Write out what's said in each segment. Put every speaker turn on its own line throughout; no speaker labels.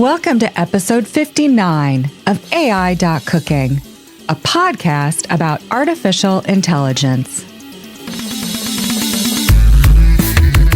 Welcome to episode 59 of ai.cooking, a podcast about artificial intelligence.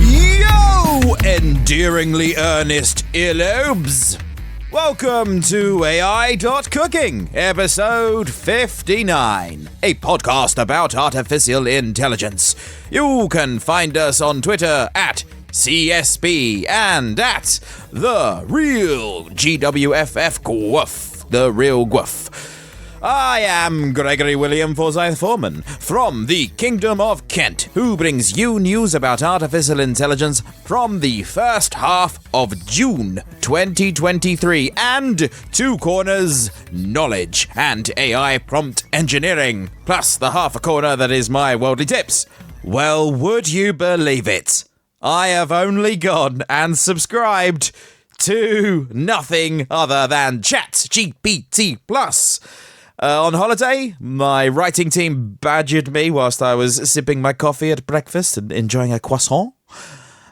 Yo, endearingly earnest earlobes! Welcome to ai.cooking, episode 59, a podcast about artificial intelligence. You can find us on Twitter at CSB and at The Real GWFF Gwoof, The Real Gwoof. I am Gregory William Forsyth Foreman from the Kingdom of Kent, who brings you news about artificial intelligence from the first half of June 2023 and Two Corners Knowledge and AI Prompt Engineering, plus the half a corner that is my worldly tips. Well, would you believe it? I have only gone and subscribed to nothing other than ChatGPT Plus. On holiday, my writing team badgered me whilst I was sipping my coffee at breakfast and enjoying a croissant,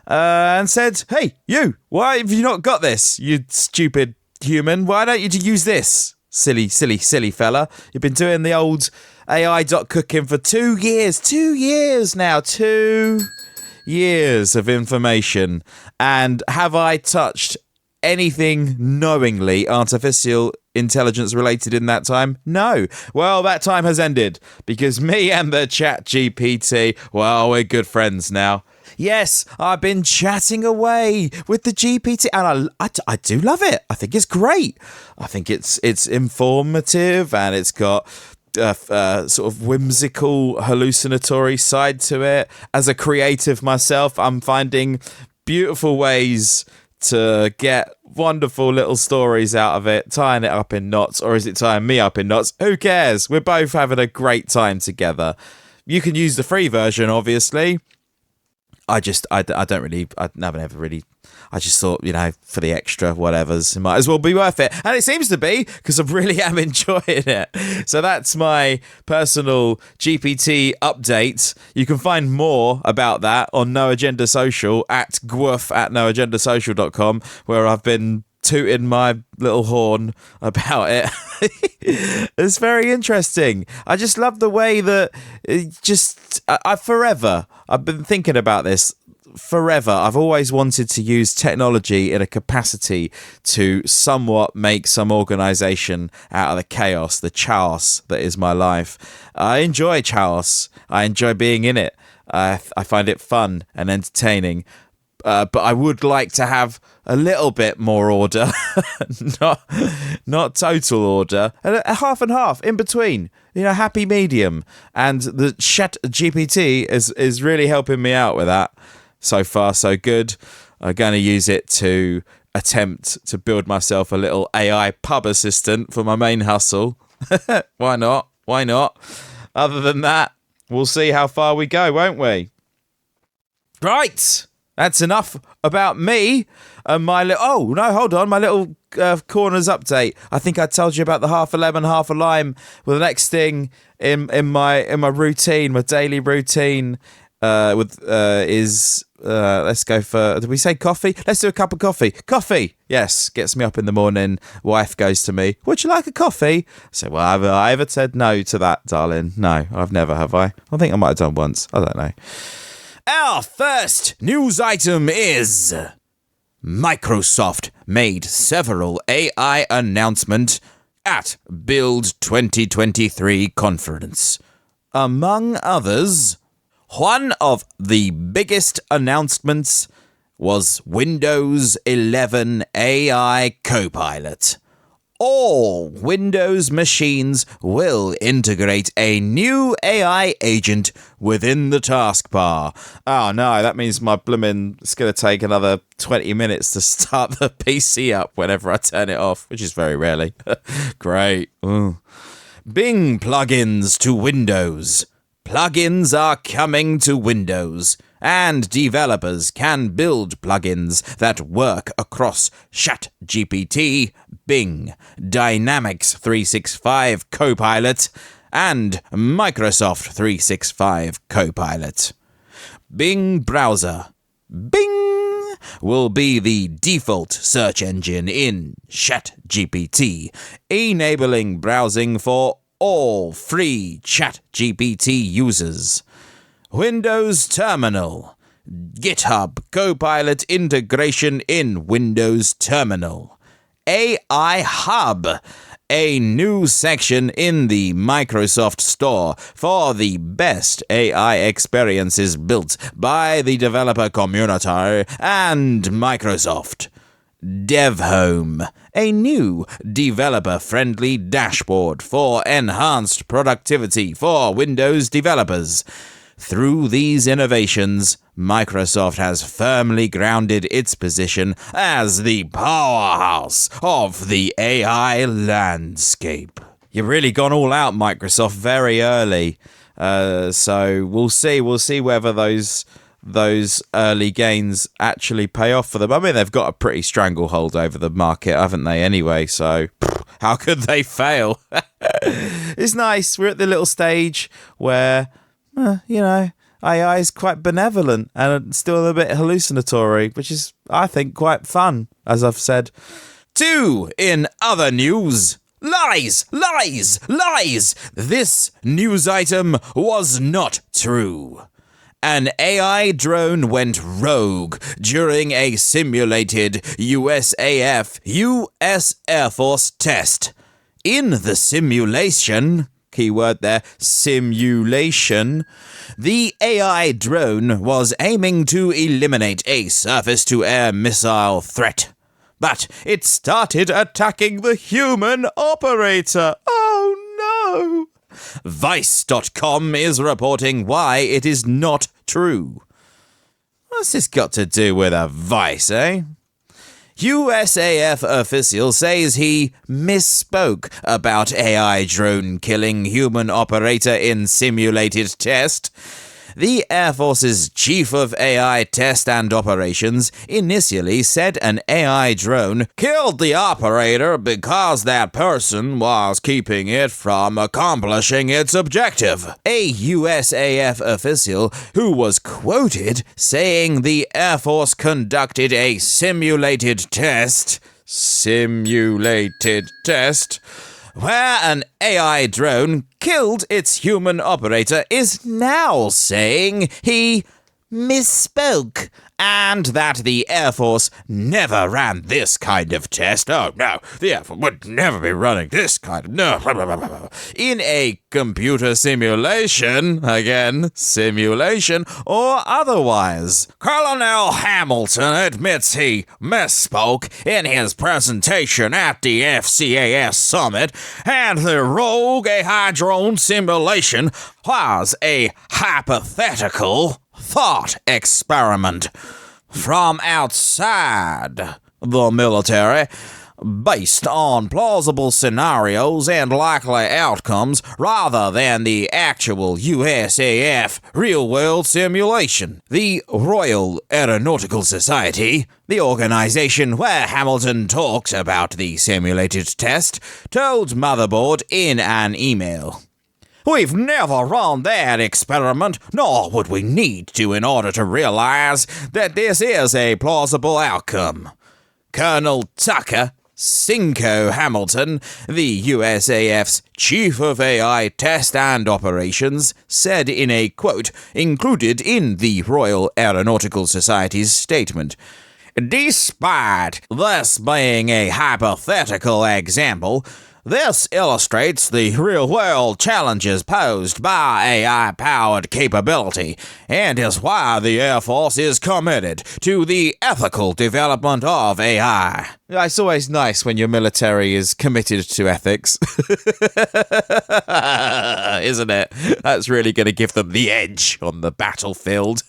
and said, "Hey, you, why have you not got this, you stupid human? Why don't you use this, silly fella? You've been doing the old AI.cooking for 2 years. 2 years now, 2 years of information. And have I touched anything knowingly artificial intelligence related in that time? No. Well, that time has ended because me and the ChatGPT, well, we're good friends now. Yes, I've been chatting away with the GPT and I do love it. I think it's great. I think it's informative and it's got sort of whimsical, hallucinatory side to it. As a creative myself, I'm finding beautiful ways to get wonderful little stories out of it, tying it up in knots, or is it tying me up in knots? Who cares? We're both having a great time together. You can use the free version, obviously. I just thought, for the extra whatevers, it might as well be worth it. And it seems to be, because I really am enjoying it. So that's my personal GPT update. You can find more about that on No Agenda Social at gwoof@noagendasocial.com, where I've been tooting my little horn about it. It's very interesting. I just love the way that I've been thinking about this forever. I've always wanted to use technology in a capacity to somewhat make some organization out of the chaos, the chaos that is my life. I enjoy chaos. I enjoy being in it. I find it fun and entertaining. But I would like to have a little bit more order, not total order, a half and half in between, happy medium. And the ChatGPT is really helping me out with that. So far, so good. I'm going to use it to attempt to build myself a little AI pub assistant for my main hustle. Why not? Other than that, we'll see how far we go, won't we? Right. That's enough about me and my little... Oh, no, hold on. My little corners update. I think I told you about the half a lemon, half a lime. Well, the next thing in my routine, my daily routine, is... let's go for... Did we say coffee? Let's do a cup of coffee. Coffee! Yes, gets me up in the morning. Wife goes to me, "Would you like a coffee?" I say, "Well, have I ever said no to that, darling? No, I've never, have I? I think I might have done once. I don't know." Our first news item is Microsoft made several AI announcements at Build 2023 conference. Among others, one of the biggest announcements was Windows 11 AI Copilot. All Windows machines will integrate a new AI agent within the taskbar. Oh no, that means it's going to take another 20 minutes to start the PC up whenever I turn it off, which is very rarely. Great. Ooh. Bing plugins to Windows. Plugins are coming to Windows, and developers can build plugins that work across ChatGPT, Bing, Dynamics 365 Copilot, and Microsoft 365 Copilot. Bing browser. Bing! will be the default search engine in ChatGPT, enabling browsing for all free ChatGPT users. Windows Terminal. GitHub Copilot integration in Windows Terminal. AI Hub. A new section in the Microsoft Store for the best AI experiences built by the developer community and Microsoft. DevHome, a new developer-friendly dashboard for enhanced productivity for Windows developers. Through these innovations, Microsoft has firmly grounded its position as the powerhouse of the AI landscape. You've really gone all out, Microsoft, very early. So we'll see whether those early gains actually pay off for them. I mean, they've got a pretty stranglehold over the market, haven't they, anyway? So how could they fail? It's nice. We're at the little stage where, AI is quite benevolent and still a bit hallucinatory, which is, I think, quite fun, as I've said. 2 in other news. Lies! Lies! Lies! This news item was not true. An AI drone went rogue during a simulated USAF U.S. Air Force test. In the simulation, keyword there, simulation, the AI drone was aiming to eliminate a surface-to-air missile threat. But it started attacking the human operator. Oh no! Vice.com is reporting why it is not true. What's this got to do with a Vice, eh? USAF official says he misspoke about AI drone killing human operator in simulated test. The Air Force's Chief of AI Test and Operations initially said an AI drone killed the operator because that person was keeping it from accomplishing its objective. A USAF official who was quoted saying the Air Force conducted a simulated test where an AI drone killed its human operator is now saying he misspoke and that the Air Force never ran this kind of test. Oh no, the Air Force would never be running this kind of... No. In a computer simulation, again, simulation, or otherwise. Colonel Hamilton admits he misspoke in his presentation at the FCAS summit, and the rogue AI drone simulation was a hypothetical thought experiment from outside the military, based on plausible scenarios and likely outcomes rather than the actual USAF real-world simulation. The Royal Aeronautical Society, the organization where Hamilton talks about the simulated test, told Motherboard in an email, "We've never run that experiment, nor would we need to in order to realize that this is a plausible outcome." Colonel Tucker Cinco Hamilton, the USAF's Chief of AI Test and Operations, said in a quote included in the Royal Aeronautical Society's statement, "Despite this being a hypothetical example, this illustrates the real-world challenges posed by AI-powered capability and is why the Air Force is committed to the ethical development of AI." It's always nice when your military is committed to ethics. Isn't it? That's really going to give them the edge on the battlefield.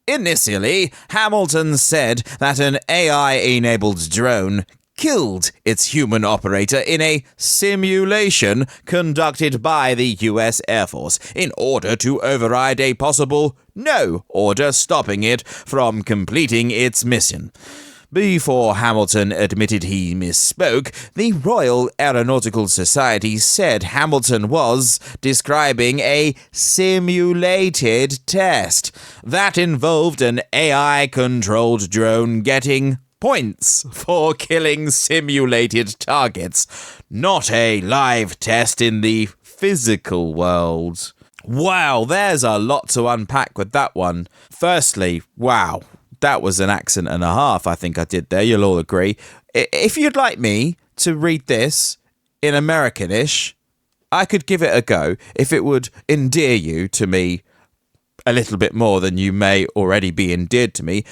Initially, Hamilton said that an AI-enabled drone killed its human operator in a simulation conducted by the US Air Force in order to override a possible no order stopping it from completing its mission. Before Hamilton admitted he misspoke, the Royal Aeronautical Society said Hamilton was describing a simulated test that involved an AI-controlled drone getting points for killing simulated targets, not a live test in the physical world. Wow, there's a lot to unpack with that one. Firstly, wow. That was an accent and a half, I think I did there. You'll all agree. If you'd like me to read this in Americanish, I could give it a go if it would endear you to me a little bit more than you may already be endeared to me.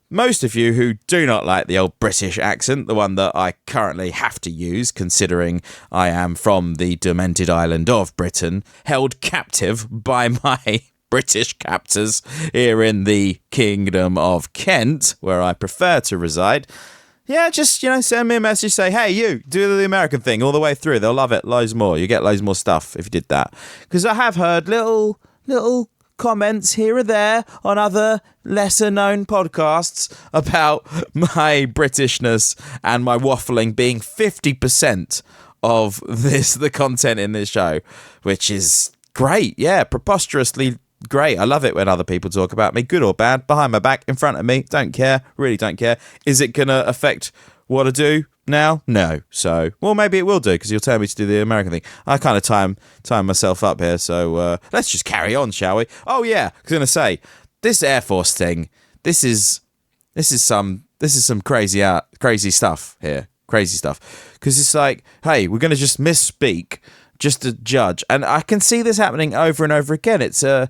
Most of you who do not like the old British accent, the one that I currently have to use, considering I am from the demented island of Britain, held captive by my British captors here in the Kingdom of Kent, where I prefer to reside. Yeah, just, send me a message, say, hey, you, do the American thing all the way through. They'll love it loads more. You get loads more stuff if you did that. Because I have heard little comments here or there on other lesser-known podcasts about my Britishness and my waffling being 50% of the content in this show, which is great. Yeah, preposterously great. I love it when other people talk about me, good or bad, behind my back, in front of me. Don't care. Really don't care. Is it going to affect what I do now? No. So, well, maybe it will do, because you'll tell me to do the American thing. I kind of time myself up here. So let's just carry on, shall we? Oh yeah, I was going to say, this Air Force thing. This is some crazy stuff here. Crazy stuff. Because it's like, hey, we're going to just misspeak just to judge, and I can see this happening over and over again. People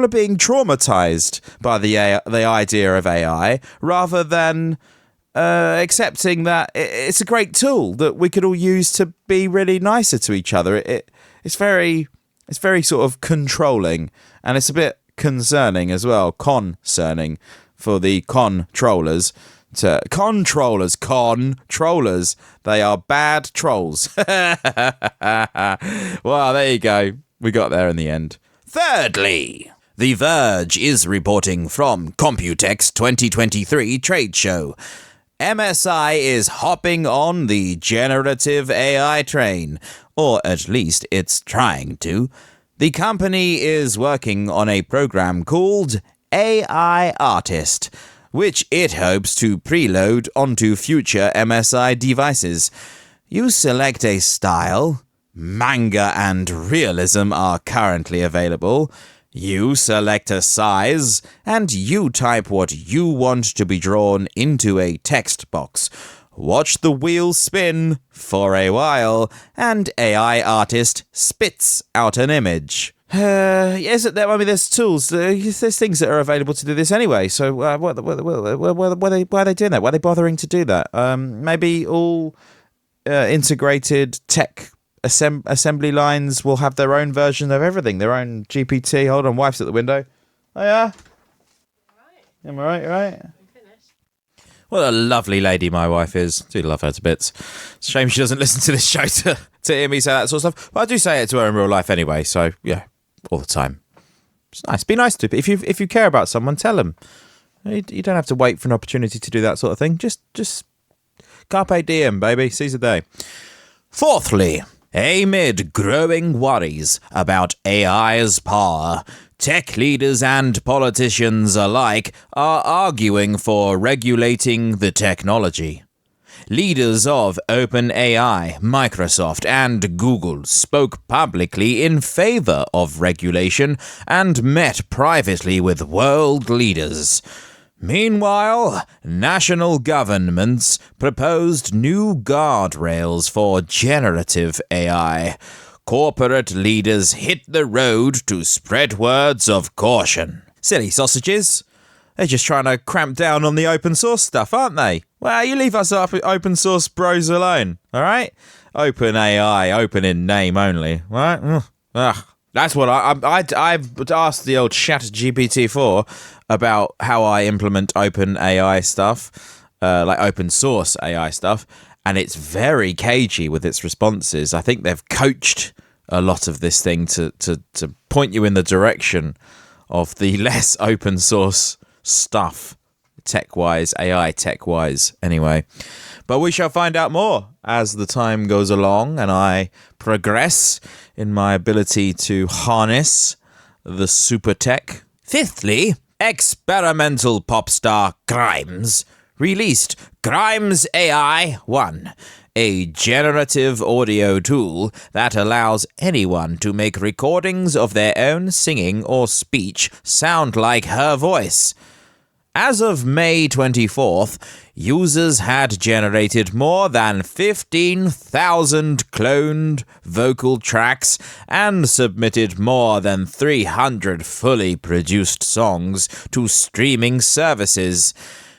are being traumatized by the idea of AI rather than accepting that it's a great tool that we could all use to be really nicer to each other. It's very sort of controlling, and it's a bit concerning as well. Concerning for the controllers. Controllers, they are bad trolls. Well, there you go. We got there in the end. Thirdly, The Verge is reporting from Computex 2023 trade show. MSI is hopping on the generative AI train, or at least it's trying to. The company is working on a program called AI Artist, which it hopes to preload onto future MSI devices. You select a style. Manga and realism are currently available. You select a size, and you type what you want to be drawn into a text box. Watch the wheel spin for a while, and AI Artist spits out an image. Yes, there's tools, there's things that are available to do this anyway, so why are they doing that? Why are they bothering to do that? Maybe all integrated tech assembly lines will have their own version of everything, their own GPT. Hold on, wife's at the window. Oh yeah? Am I right? What a lovely lady my wife is. I do love her to bits. It's a shame she doesn't listen to this show to hear me say that sort of stuff. But I do say it to her in real life anyway, so yeah. All the time. It's nice. Be nice to people. If you care about someone, tell them. You don't have to wait for an opportunity to do that sort of thing. Just carpe diem, baby. Seize the day. Fourthly, amid growing worries about AI's power, tech leaders and politicians alike are arguing for regulating the technology. Leaders of OpenAI, Microsoft, and Google spoke publicly in favor of regulation and met privately with world leaders. Meanwhile, national governments proposed new guardrails for generative AI. Corporate leaders hit the road to spread words of caution. Silly sausages. They're just trying to cramp down on the open source stuff, aren't they? Well, you leave us open source bros alone, all right? Open AI, open in name only, right? That's what I've asked the old ChatGPT-4 about how I implement open AI stuff, like open source AI stuff, and it's very cagey with its responses. I think they've coached a lot of this thing to point you in the direction of the less open source stuff tech-wise, AI tech-wise, anyway. But we shall find out more as the time goes along and I progress in my ability to harness the super tech. Fifthly, experimental pop star Grimes released Grimes AI 1, a generative audio tool that allows anyone to make recordings of their own singing or speech sound like her voice. As of May 24th, users had generated more than 15,000 cloned vocal tracks and submitted more than 300 fully produced songs to streaming services,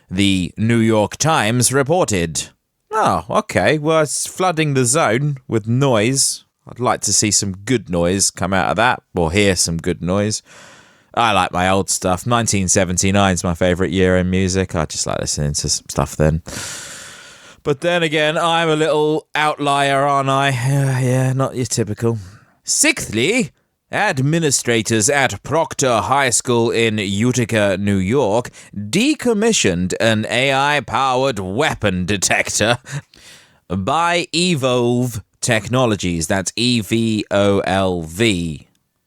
the New York Times reported. Oh, okay. Well, it's flooding the zone with noise. I'd like to see some good noise come out of that, or hear some good noise. I like my old stuff. 1979 is my favourite year in music. I just like listening to some stuff then. But then again, I'm a little outlier, aren't I? Yeah, not your typical. Sixthly, administrators at Proctor High School in Utica, New York, decommissioned an AI-powered weapon detector by Evolve Technologies. That's EVOLV.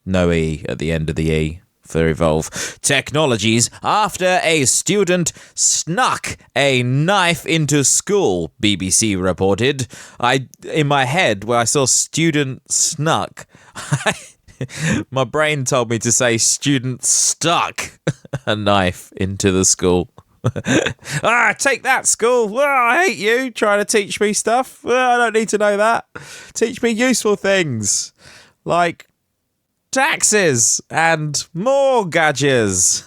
No E at the end of the E. For Evolve Technologies after a student snuck a knife into school, BBC reported. In my head, where I saw student snuck, my brain told me to say student stuck a knife into the school. Take that, school. I hate you trying to teach me stuff. I don't need to know that. Teach me useful things like taxes and mortgages.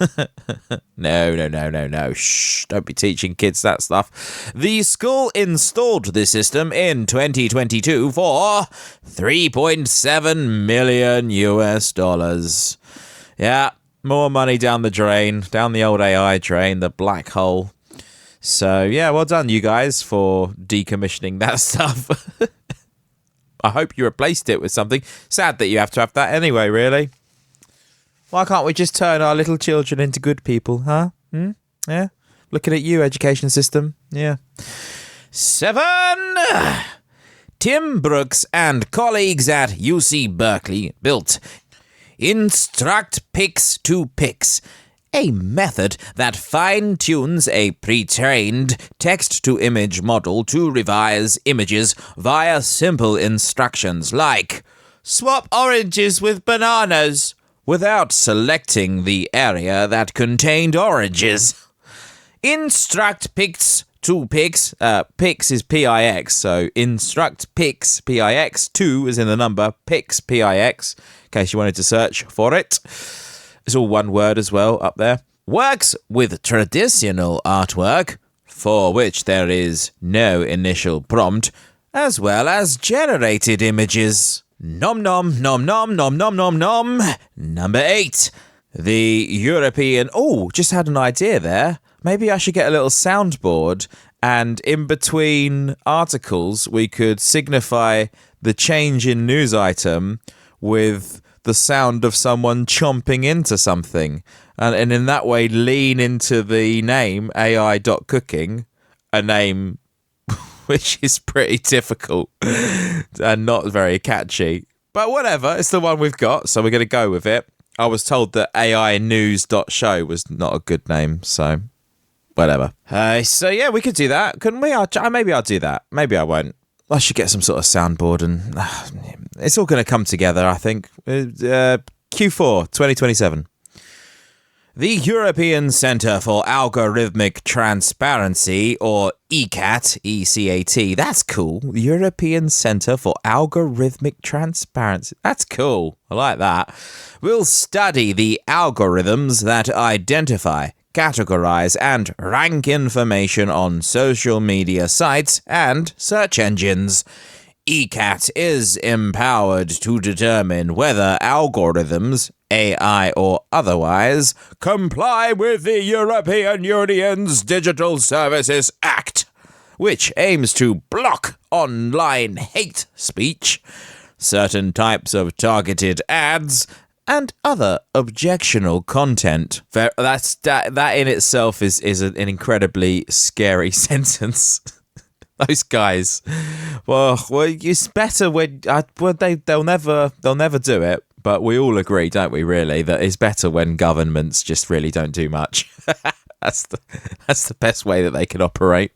No. Shh, don't be teaching kids that stuff. The school installed the system in 2022 for $3.7 million US. Yeah, more money down the drain, down the old AI drain, the black hole. So, yeah, well done, you guys, for decommissioning that stuff. I hope you replaced it with something. Sad that you have to have that anyway, really. Why can't we just turn our little children into good people, huh? Yeah? Looking at you, education system. Yeah. 7. Tim Brooks and colleagues at UC Berkeley built Instruct-Pix to Pix, a method that fine-tunes a pre-trained text-to-image model to revise images via simple instructions like swap oranges with bananas without selecting the area that contained oranges. Instruct-Pix to Pix, Pix is P-I-X, so Instruct-Pix, P-I-X, 2 is in the number, Pix, P-I-X, in case you wanted to search for it. It's all one word as well up there. Works with traditional artwork, for which there is no initial prompt, as well as generated images. Nom nom nom nom nom nom nom nom. Number 8. The European... Oh, just had an idea there. Maybe I should get a little soundboard and in between articles we could signify the change in news item with the sound of someone chomping into something, and in that way lean into the name ai.cooking, a name which is pretty difficult and not very catchy, but whatever, it's the one we've got, so we're going to go with it. I was told that ainews.show was not a good name, so whatever. So yeah, we could do that, couldn't we? Maybe I'll do that, maybe I won't. I should get some sort of soundboard and it's all going to come together, I think. Q4 2027. The European Centre for Algorithmic Transparency, or ECAT, E-C-A-T, that's cool. The European Centre for Algorithmic Transparency. That's cool. I like that. Will study the algorithms that identify, categorize and rank information on social media sites and search engines. ECAT is empowered to determine whether algorithms, AI or otherwise, comply with the European Union's Digital Services Act, which aims to block online hate speech, certain types of targeted ads, and other objectionable content. That in itself is an incredibly scary sentence. Those guys. Well, it's better when they'll never do it. But we all agree, don't we? Really, that it's better when governments just really don't do much. That's the best way that they can operate.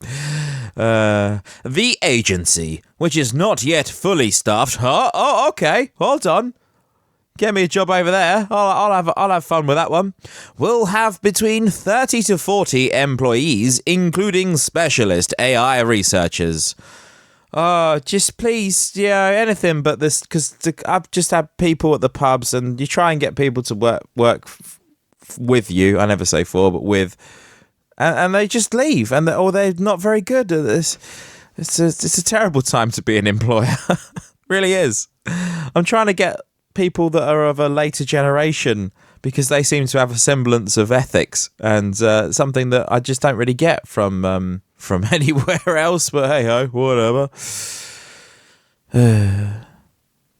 The agency, which is not yet fully staffed. Oh, okay. Hold on. Get me a job over there. I'll have fun with that one. Will have between 30 to 40 employees, including specialist AI researchers. Just please, anything but this, because I've just had people at the pubs, and you try and get people to work with you. I never say for, but with, and they just leave, or they're not very good at this. It's a terrible time to be an employer. Really is. I'm trying to get people that are of a later generation, because they seem to have a semblance of ethics, and something that I just don't really get from anywhere else. But hey ho, whatever.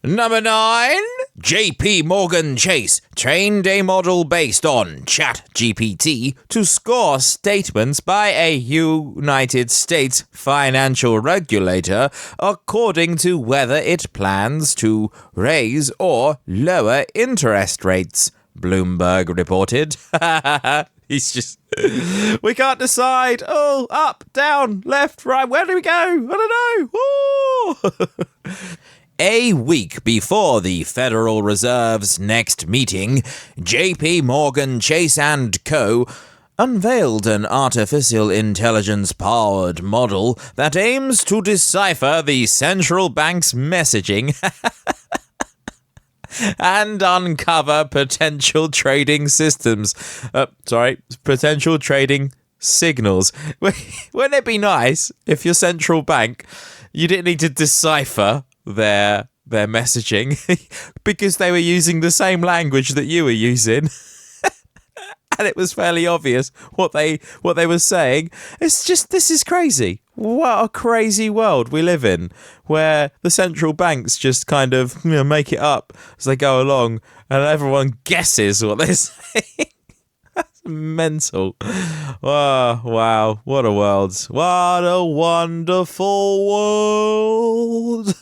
Number 9. JP Morgan Chase trained a model based on ChatGPT to score statements by a United States financial regulator according to whether it plans to raise or lower interest rates, Bloomberg reported. He's just... We can't decide. Oh, up, down, left, right. Where do we go? I don't know. A week before the Federal Reserve's next meeting, JP Morgan Chase & Co. unveiled an artificial intelligence-powered model that aims to decipher the central bank's messaging and uncover potential trading potential trading signals. Wouldn't it be nice if your central bank, you didn't need to decipher their messaging because they were using the same language that you were using? And it was fairly obvious what they were saying. It's just, this is crazy. What a crazy world we live in, where the central banks just kind of make it up as they go along, and everyone guesses what they're saying. That's mental. Oh, wow. What a world. What a wonderful world.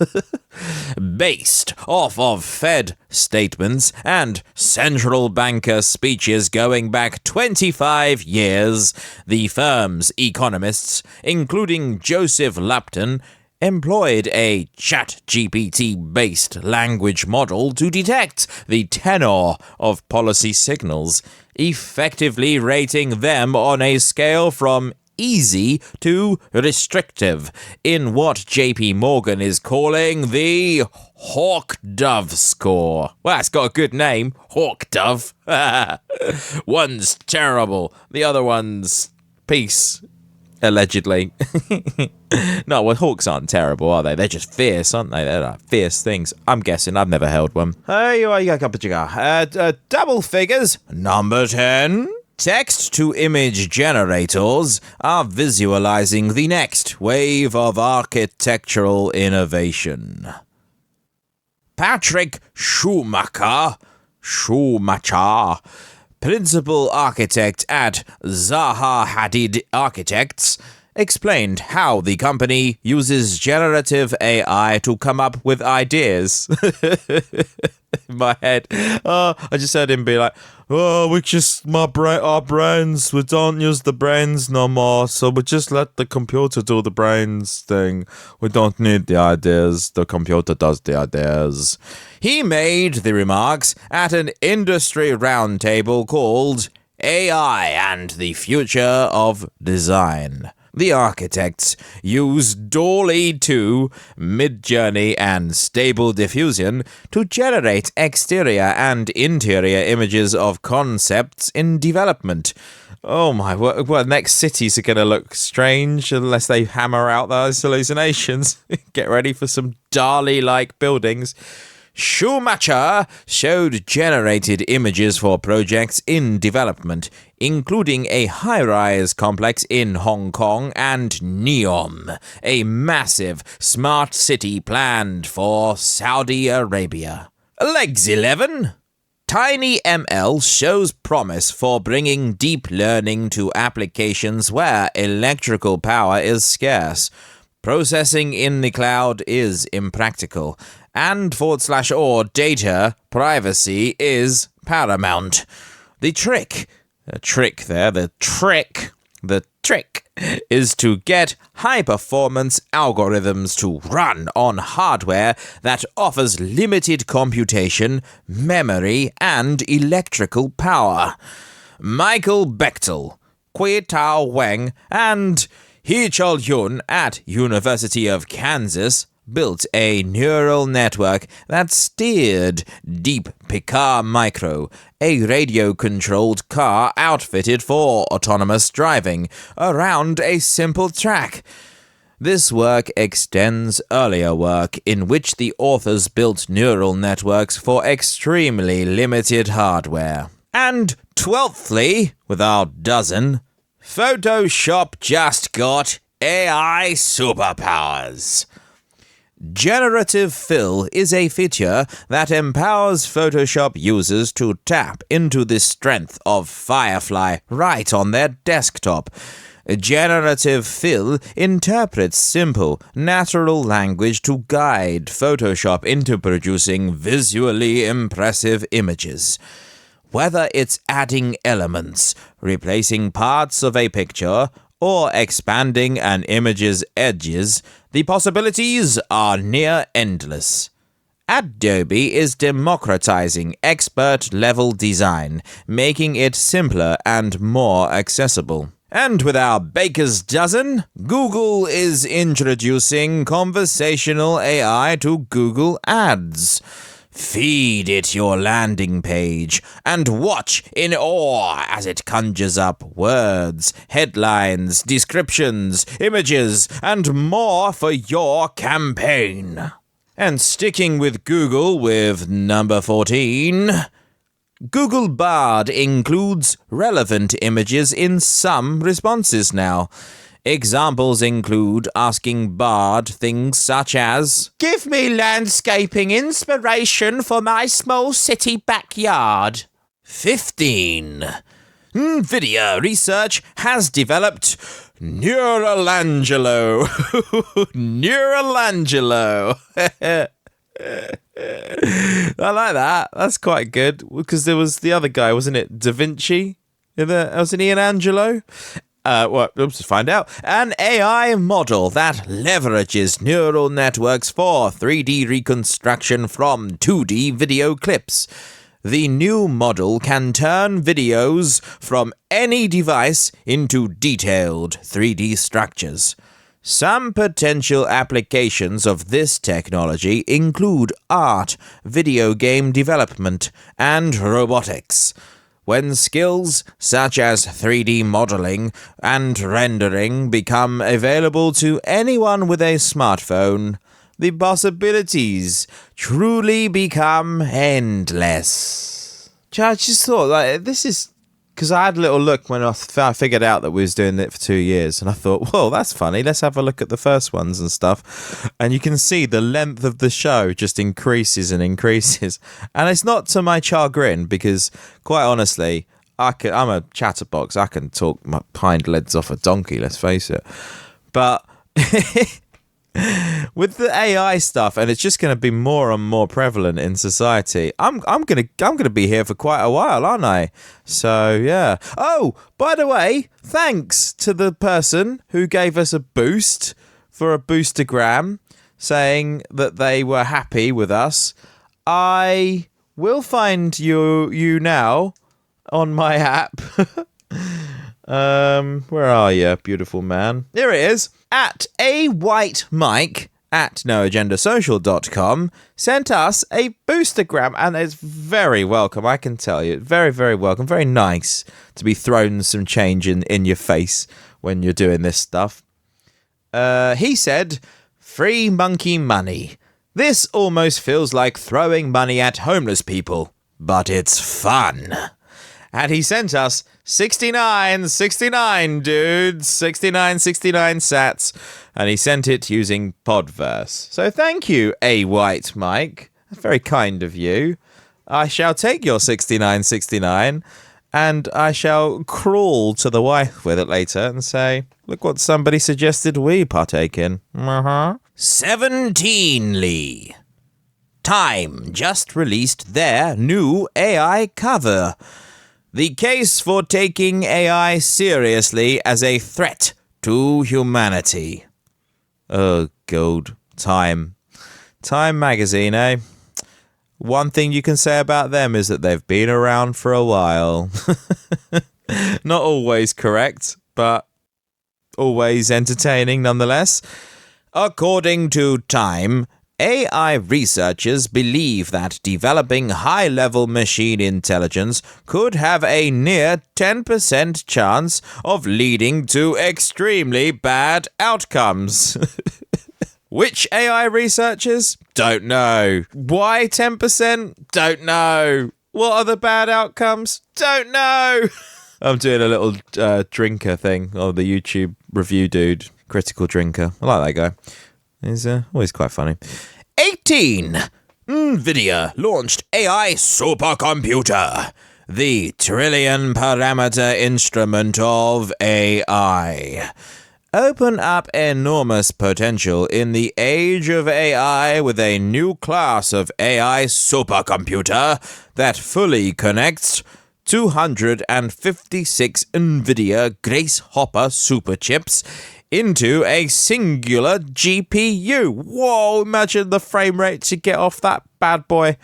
Based off of Fed statements and central banker speeches going back 25 years, the firm's economists, including Joseph Lupton, employed a ChatGPT-based language model to detect the tenor of policy signals, effectively rating them on a scale from easy to restrictive in what JP Morgan is calling the Hawk Dove score. Well, that's got a good name, Hawk Dove. One's terrible, the other one's peace. Allegedly. No, well, hawks aren't terrible, are they? They're just fierce, aren't they? They're like fierce things. I'm guessing. I've never held one. Hey, you got a cup of cigar. Double figures. Number 10. Text-to-image generators are visualizing the next wave of architectural innovation. Patrick Schumacher, principal architect at Zaha Hadid Architects, explained how the company uses generative AI to come up with ideas. In my head, I just heard him be like, our brains, we don't use the brains no more, so we just let the computer do the brains thing. We don't need the ideas, the computer does the ideas. He made the remarks at an industry roundtable called AI and the Future of Design. The architects use DALL-E 2, Midjourney, and Stable Diffusion to generate exterior and interior images of concepts in development. Oh my, well, next cities are going to look strange unless they hammer out those hallucinations. Get ready for some DALL-E-like buildings. Schumacher showed generated images for projects in development, including a high-rise complex in Hong Kong and Neom, a massive smart city planned for Saudi Arabia. Legs 11. TinyML shows promise for bringing deep learning to applications where electrical power is scarce. Processing in the cloud is impractical, and /or data privacy is paramount. The trick is to get high-performance algorithms to run on hardware that offers limited computation, memory, and electrical power. Michael Bechtel, Kui-Tao Wang, and Hee-Chul Yun at University of Kansas built a neural network that steered Deep Picard Micro, a radio-controlled car outfitted for autonomous driving, around a simple track. This work extends earlier work in which the authors built neural networks for extremely limited hardware. And 12thly, with our dozen, Photoshop just got AI superpowers. Generative Fill is a feature that empowers Photoshop users to tap into the strength of Firefly right on their desktop. Generative Fill interprets simple, natural language to guide Photoshop into producing visually impressive images. Whether it's adding elements, replacing parts of a picture, or expanding an image's edges, the possibilities are near endless. Adobe is democratizing expert-level design, making it simpler and more accessible. And with our baker's dozen, Google is introducing conversational AI to Google Ads. Feed it your landing page and watch in awe as it conjures up words, headlines, descriptions, images, and more for your campaign. And sticking with Google with number 14, Google Bard includes relevant images in some responses now. Examples include asking Bard things such as, "Give me landscaping inspiration for my small city backyard." 15. NVIDIA research has developed Neuralangelo. Neuralangelo. I like that. That's quite good. Because there was the other guy, wasn't it? Da Vinci? Wasn't he an Angelo? Let's find out. An AI model that leverages neural networks for 3D reconstruction from 2D video clips. The new model can turn videos from any device into detailed 3D structures. Some potential applications of this technology include art, video game development, and robotics. When skills such as 3D modeling and rendering become available to anyone with a smartphone, the possibilities truly become endless. I just thought, this is... Because I had a little look when I figured out that we was doing it for 2 years, and I thought, well, that's funny, let's have a look at the first ones and stuff. And you can see the length of the show just increases and increases. And it's not to my chagrin, because, quite honestly, I'm a chatterbox. I can talk my hind legs off a donkey, let's face it. But... with the AI stuff, and it's just going to be more and more prevalent in society, I'm gonna be here for quite a while, aren't I? So yeah. Oh, by the way, thanks to the person who gave us a boost for a boostergram, saying that they were happy with us. I will find you now on my app. Where are you, beautiful man? Here it is. At a white Mike at noagendasocial.com sent us a boostergram, and it's very welcome, I can tell you. Very, very welcome. Very nice to be thrown some change in your face when you're doing this stuff. He said, "Free monkey money. This almost feels like throwing money at homeless people, but it's fun." And he sent us 69 dudes, 69 sats, and he sent it using Podverse. So thank you, A White Mike. That's very kind of you. I shall take your 6969 and I shall crawl to the wife with it later and say, look what somebody suggested we partake in. 17ly. Time just released their new AI cover. The case for taking AI seriously as a threat to humanity. Oh, God. Time. Time magazine, eh? One thing you can say about them is that they've been around for a while. Not always correct, but always entertaining nonetheless. According to Time, AI researchers believe that developing high-level machine intelligence could have a near 10% chance of leading to extremely bad outcomes. Which AI researchers? Don't know. Why 10%? Don't know. What are the bad outcomes? Don't know. I'm doing a little drinker thing on the YouTube review dude. Critical drinker. I like that guy. He's always quite funny. 18. NVIDIA launched AI supercomputer. The trillion parameter instrument of AI. Open up enormous potential in the age of AI with a new class of AI supercomputer that fully connects 256 NVIDIA Grace Hopper superchips into a singular GPU. Whoa, imagine the frame rate you get off that bad boy.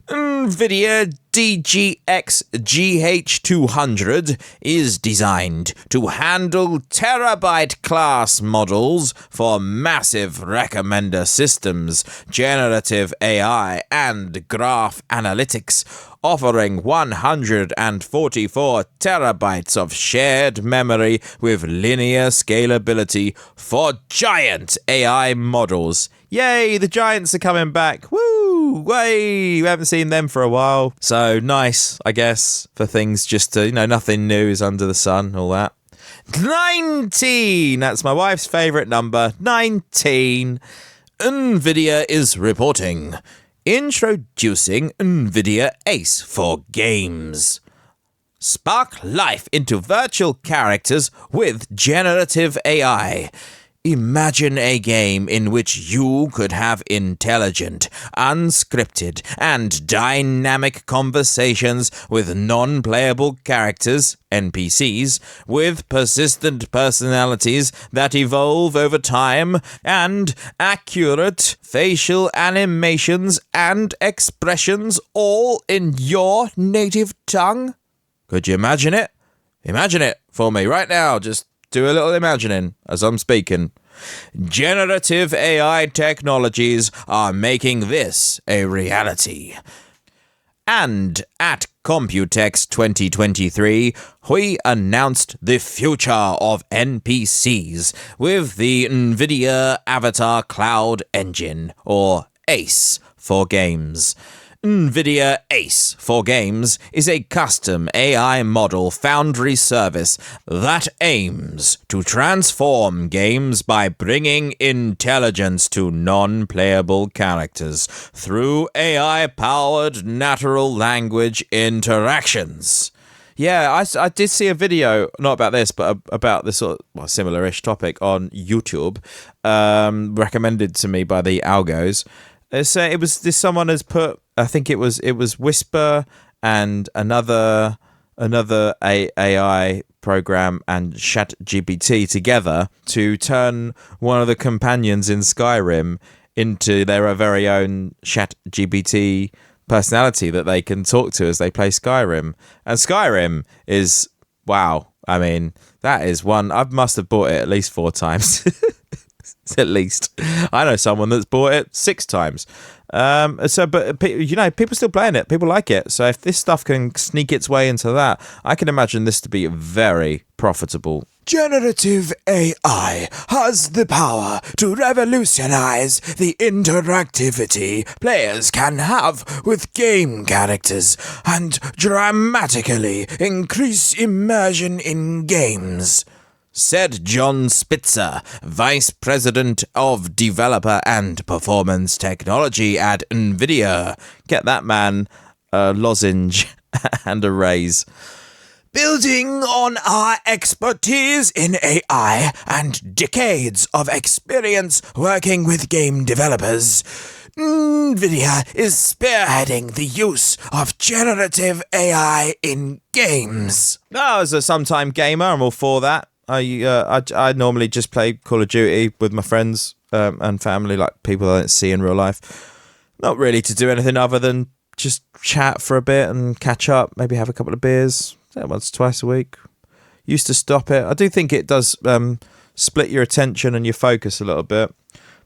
NVIDIA DGX GH200 is designed to handle terabyte-class models for massive recommender systems, generative AI, and graph analytics, offering 144 terabytes of shared memory with linear scalability for giant AI models. Yay, the giants are coming back. Woo! Way! We haven't seen them for a while. So nice, I guess, for things just to, nothing new is under the sun, all that. 19! That's my wife's favourite number. 19. NVIDIA is reporting. Introducing NVIDIA Ace for games. Spark life into virtual characters with generative AI. Imagine a game in which you could have intelligent, unscripted, and dynamic conversations with non-playable characters, NPCs, with persistent personalities that evolve over time, and accurate facial animations and expressions all in your native tongue? Could you imagine it? Imagine it for me right now, just do a little imagining as I'm speaking. Generative AI technologies are making this a reality. And at Computex 2023, we announced the future of NPCs with the NVIDIA Avatar Cloud Engine, or ACE for games. NVIDIA Ace for Games is a custom AI model foundry service that aims to transform games by bringing intelligence to non-playable characters through AI-powered natural language interactions. Yeah, I did see a video, not about this, but about this sort of similar-ish topic on YouTube, recommended to me by the algos. It was this someone has put, I think it was Whisper and another AI program and ChatGPT together to turn one of the companions in Skyrim into their very own ChatGPT personality that they can talk to as they play Skyrim. And Skyrim is, wow, I mean, that is one, I must have bought it at least 4 times. At least I know someone that's bought it 6 times. But people still playing it. People like it. So if this stuff can sneak its way into that, I can imagine this to be very profitable. Generative AI has the power to revolutionize the interactivity players can have with game characters and dramatically increase immersion in games, said John Spitzer, Vice President of Developer and Performance Technology at NVIDIA. Get that man a lozenge and a raise. Building on our expertise in AI and decades of experience working with game developers, NVIDIA is spearheading the use of generative AI in games. As a sometime gamer, I'm all for that. I normally just play Call of Duty with my friends and family, like people I don't see in real life. Not really to do anything other than just chat for a bit and catch up, maybe have a couple of beers. Once, twice a week. Used to stop it. I do think it does split your attention and your focus a little bit.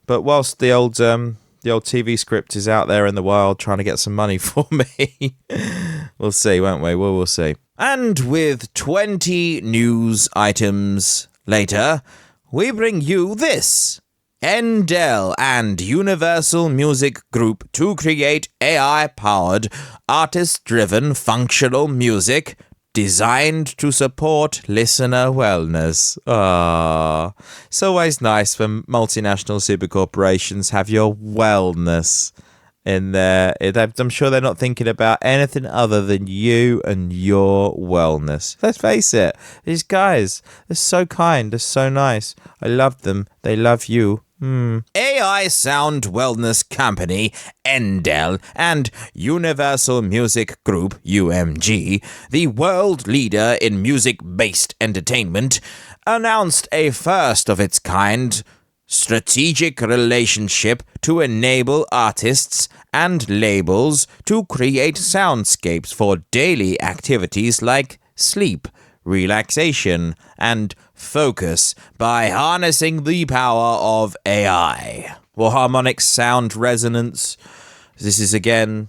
But whilst the old TV script is out there in the wild trying to get some money for me, we'll see, won't we? We'll see. And with 20 news items later, we bring you this. Endel and Universal Music Group to create AI-powered, artist-driven functional music designed to support listener wellness. It's always nice when multinational super corporations have your wellness in there. I'm sure they're not thinking about anything other than you and your wellness. Let's face it, these guys, they're so kind, they're so nice. I love them, they love you. AI sound wellness company Endel and Universal Music Group UMG, the world leader in music-based entertainment, announced a first-of-its-kind strategic relationship to enable artists and labels to create soundscapes for daily activities like sleep, relaxation, and focus by harnessing the power of AI. Well, harmonic sound resonance. This is again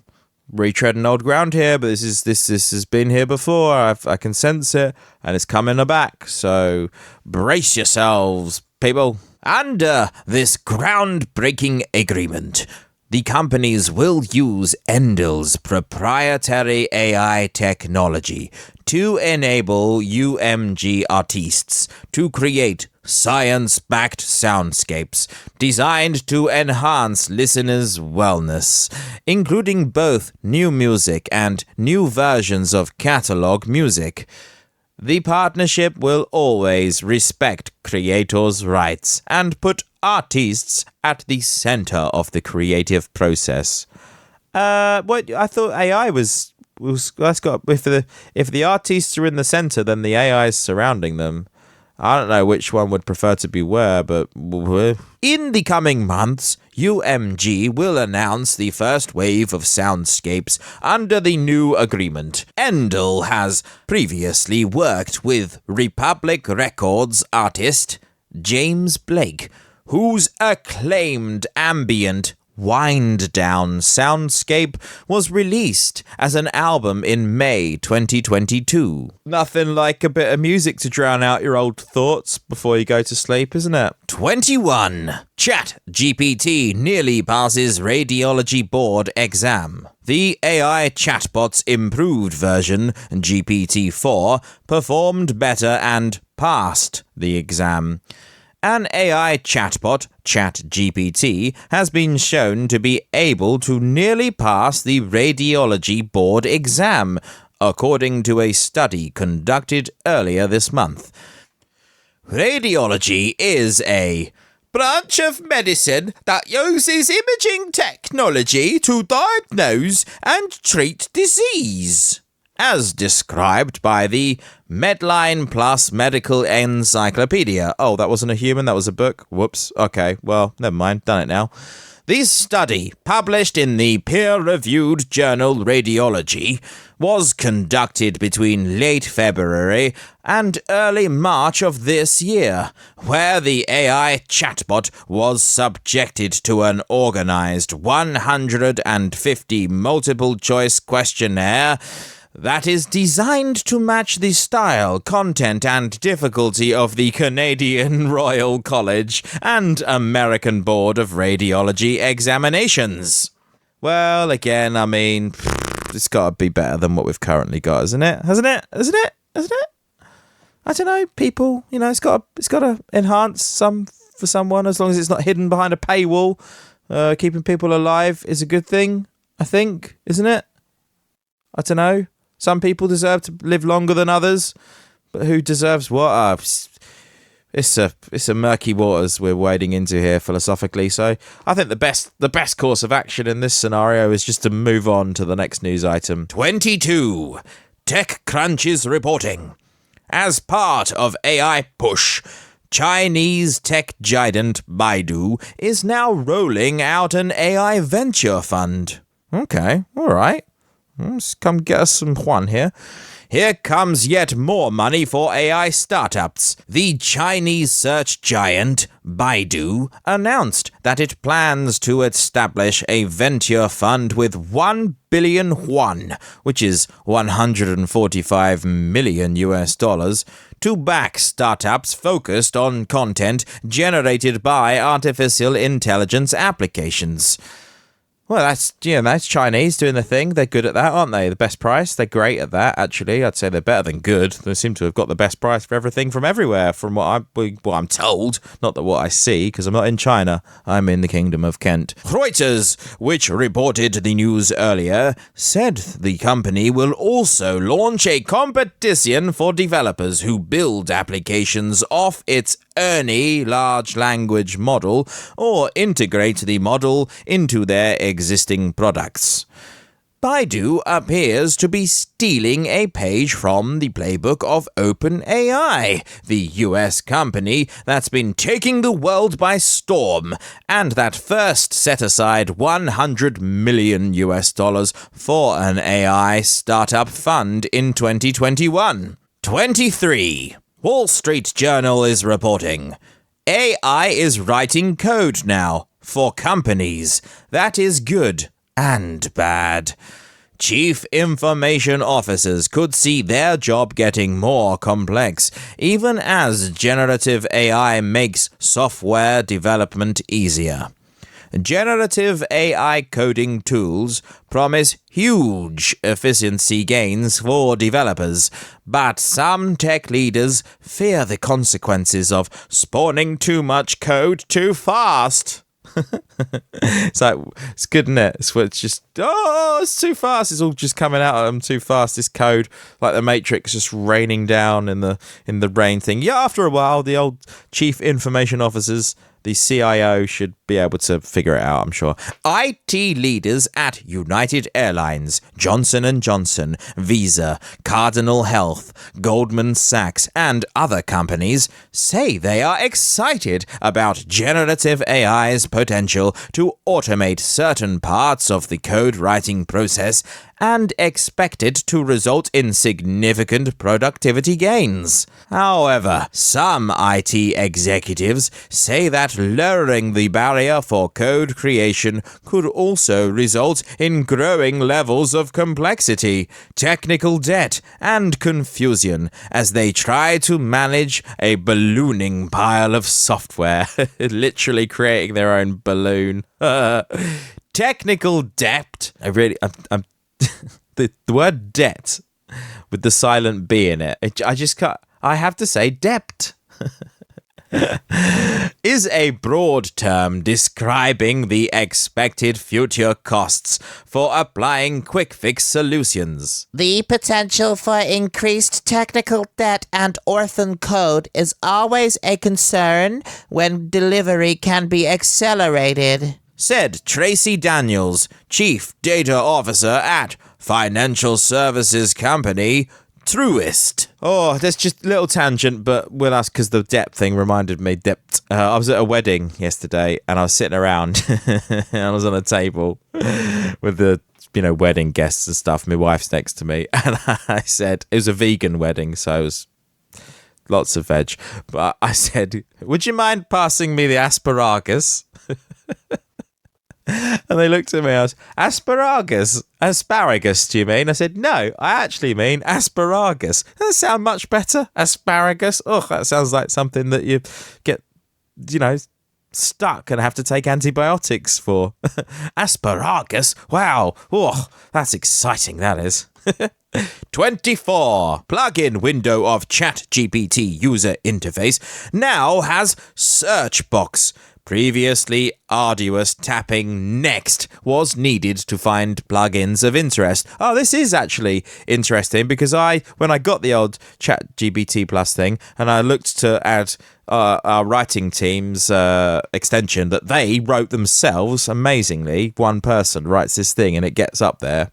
retreading old ground here, but this has been here before. I can sense it, and it's coming back. So brace yourselves, people. Under this groundbreaking agreement, the companies will use Endel's proprietary AI technology to enable UMG artists to create science-backed soundscapes designed to enhance listeners' wellness, including both new music and new versions of catalog music. The partnership will always respect creators' rights and put artists at the center of the creative process. What I thought AI was that's got if the artists are in the center, then the AI is surrounding them. I don't know which one would prefer to be where, but in the coming months, UMG will announce the first wave of soundscapes under the new agreement. Endel has previously worked with Republic Records artist James Blake, whose acclaimed ambient wind-down soundscape was released as an album in May 2022. Nothing like a bit of music to drown out your old thoughts before you go to sleep, isn't it? 21. ChatGPT nearly passes radiology board exam. The AI chatbot's improved version, GPT-4, performed better and passed the exam. An AI chatbot, ChatGPT, has been shown to be able to nearly pass the radiology board exam, according to a study conducted earlier this month. Radiology is a branch of medicine that uses imaging technology to diagnose and treat disease, as described by the Medline Plus Medical Encyclopedia. Oh, that wasn't a human, that was a book. Whoops. Okay, well, never mind. Done it now. This study, published in the peer-reviewed journal Radiology, was conducted between late February and early March of this year, where the AI chatbot was subjected to an organized 150 multiple-choice questionnaire that is designed to match the style, content, and difficulty of the Canadian Royal College and American Board of Radiology examinations. Well, again, I mean, it's got to be better than what we've currently got, isn't it? Hasn't it? I don't know, people. You know, it's got to enhance for someone, as long as it's not hidden behind a paywall. Keeping people alive is a good thing, I think, isn't it? I don't know. Some people deserve to live longer than others, but who deserves what? It's a murky waters we're wading into here philosophically. So I think the best course of action in this scenario is just to move on to the next news item. 22. TechCrunch is reporting. As part of AI push, Chinese tech giant Baidu is now rolling out an AI venture fund. Okay, all right. Let's come get us some Juan here. Here comes yet more money for AI startups. The Chinese search giant Baidu announced that it plans to establish a venture fund with 1 billion yuan, which is 145 million US dollars, to back startups focused on content generated by artificial intelligence applications. Well, that's Chinese doing the thing. They're good at that, aren't they? The best price. They're great at that, actually. I'd say they're better than good. They seem to have got the best price for everything from everywhere, from what I'm told. Not that what I see, because I'm not in China. I'm in the Kingdom of Kent. Reuters, which reported the news earlier, said the company will also launch a competition for developers who build applications off its Ernie large language model or integrate the model into their existing products. Baidu appears to be stealing a page from the playbook of OpenAI, the US company that's been taking the world by storm, and that first set aside 100 million US dollars for an AI startup fund in 2021. 23. Wall Street Journal is reporting. AI is writing code now for companies. That is good and bad. Chief information officers could see their job getting more complex, even as generative AI makes software development easier. Generative AI coding tools promise huge efficiency gains for developers, but some tech leaders fear the consequences of spawning too much code too fast. It's good, isn't it? It's just, it's too fast. It's all just coming out of them too fast. This code, like the Matrix, just raining down in the rain thing. Yeah, after a while, the old chief information officers, the CIO, should be able to figure it out, I'm sure. IT leaders at United Airlines, Johnson & Johnson, Visa, Cardinal Health, Goldman Sachs, and other companies say they are excited about generative AI's potential to automate certain parts of the code writing process and expect it to result in significant productivity gains. However, some IT executives say that lowering the barrier for code creation could also result in growing levels of complexity, technical debt, and confusion as they try to manage a ballooning pile of software, literally creating their own balloon. Technical debt. I'm the word debt with the silent B in it. I just can't. I have to say debt. Is a broad term describing the expected future costs for applying quick-fix solutions.
The potential for increased technical debt and orphan code is always a concern when delivery can be accelerated,
said Tracy Daniels, Chief Data Officer at financial services company Truist. Oh, there's just a little tangent, but we'll ask because the debt thing reminded me. Debt. I was at a wedding yesterday, and I was sitting around, and I was on a table with the wedding guests and stuff. My wife's next to me, and I said it was a vegan wedding, so it was lots of veg. But I said, "Would you mind passing me the asparagus?" And they looked at me. I was, asparagus, do you mean? I said, no, I actually mean asparagus. Doesn't that sound much better? Asparagus. Oh, that sounds like something that you get, stuck and have to take antibiotics for. Asparagus. Wow. Oh, that's exciting, that is. 24. Plugin window of ChatGPT user interface now has search box. Previously arduous tapping next was needed to find plugins of interest. Oh, this is actually interesting because when I got the old ChatGPT Plus thing and I looked to add our writing team's extension that they wrote themselves, amazingly, one person writes this thing and it gets up there.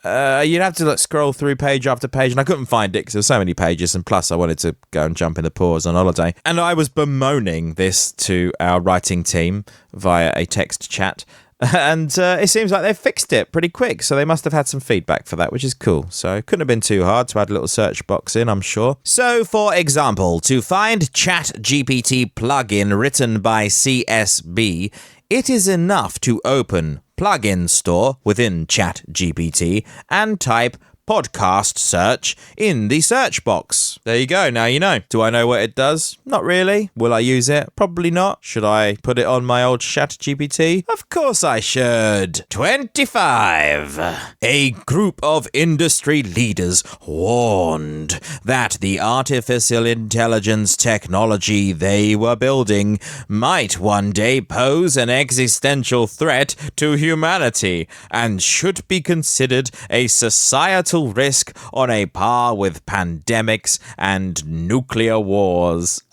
You'd have to scroll through page after page, and I couldn't find it because there were so many pages, and plus I wanted to go and jump in the pause on holiday. And I was bemoaning this to our writing team via a text chat, and it seems like they've fixed it pretty quick, so they must have had some feedback for that, which is cool. So it couldn't have been too hard to add a little search box in, I'm sure. So, for example, to find ChatGPT plugin written by CSB, it is enough to open Plugin Store within ChatGPT and type podcast search in the search box. There you go, now you know. Do I know what it does? Not really. Will I use it? Probably not. Should I put it on my old ChatGPT? Of course I should. 25. A group of industry leaders warned that the artificial intelligence technology they were building might one day pose an existential threat to humanity and should be considered a societal risk on a par with pandemics and nuclear wars.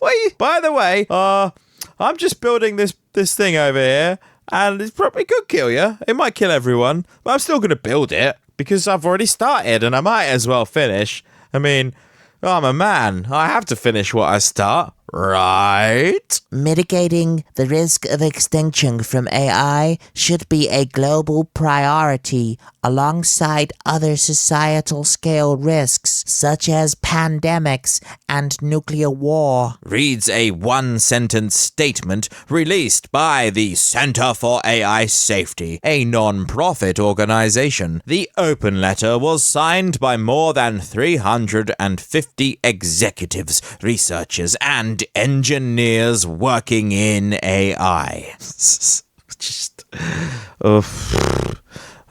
Wait, by the way, I'm just building this thing over here, and it probably could kill you. It might kill everyone, but I'm still going to build it because I've already started, and I might as well finish. I mean, I'm a man. I have to finish what I start. Right?
Mitigating the risk of extinction from AI should be a global priority alongside other societal scale risks such as pandemics and nuclear war.
Reads a one-sentence statement released by the Center for AI Safety, a non-profit organization. The open letter was signed by more than 350 executives, researchers, and engineers working in AI.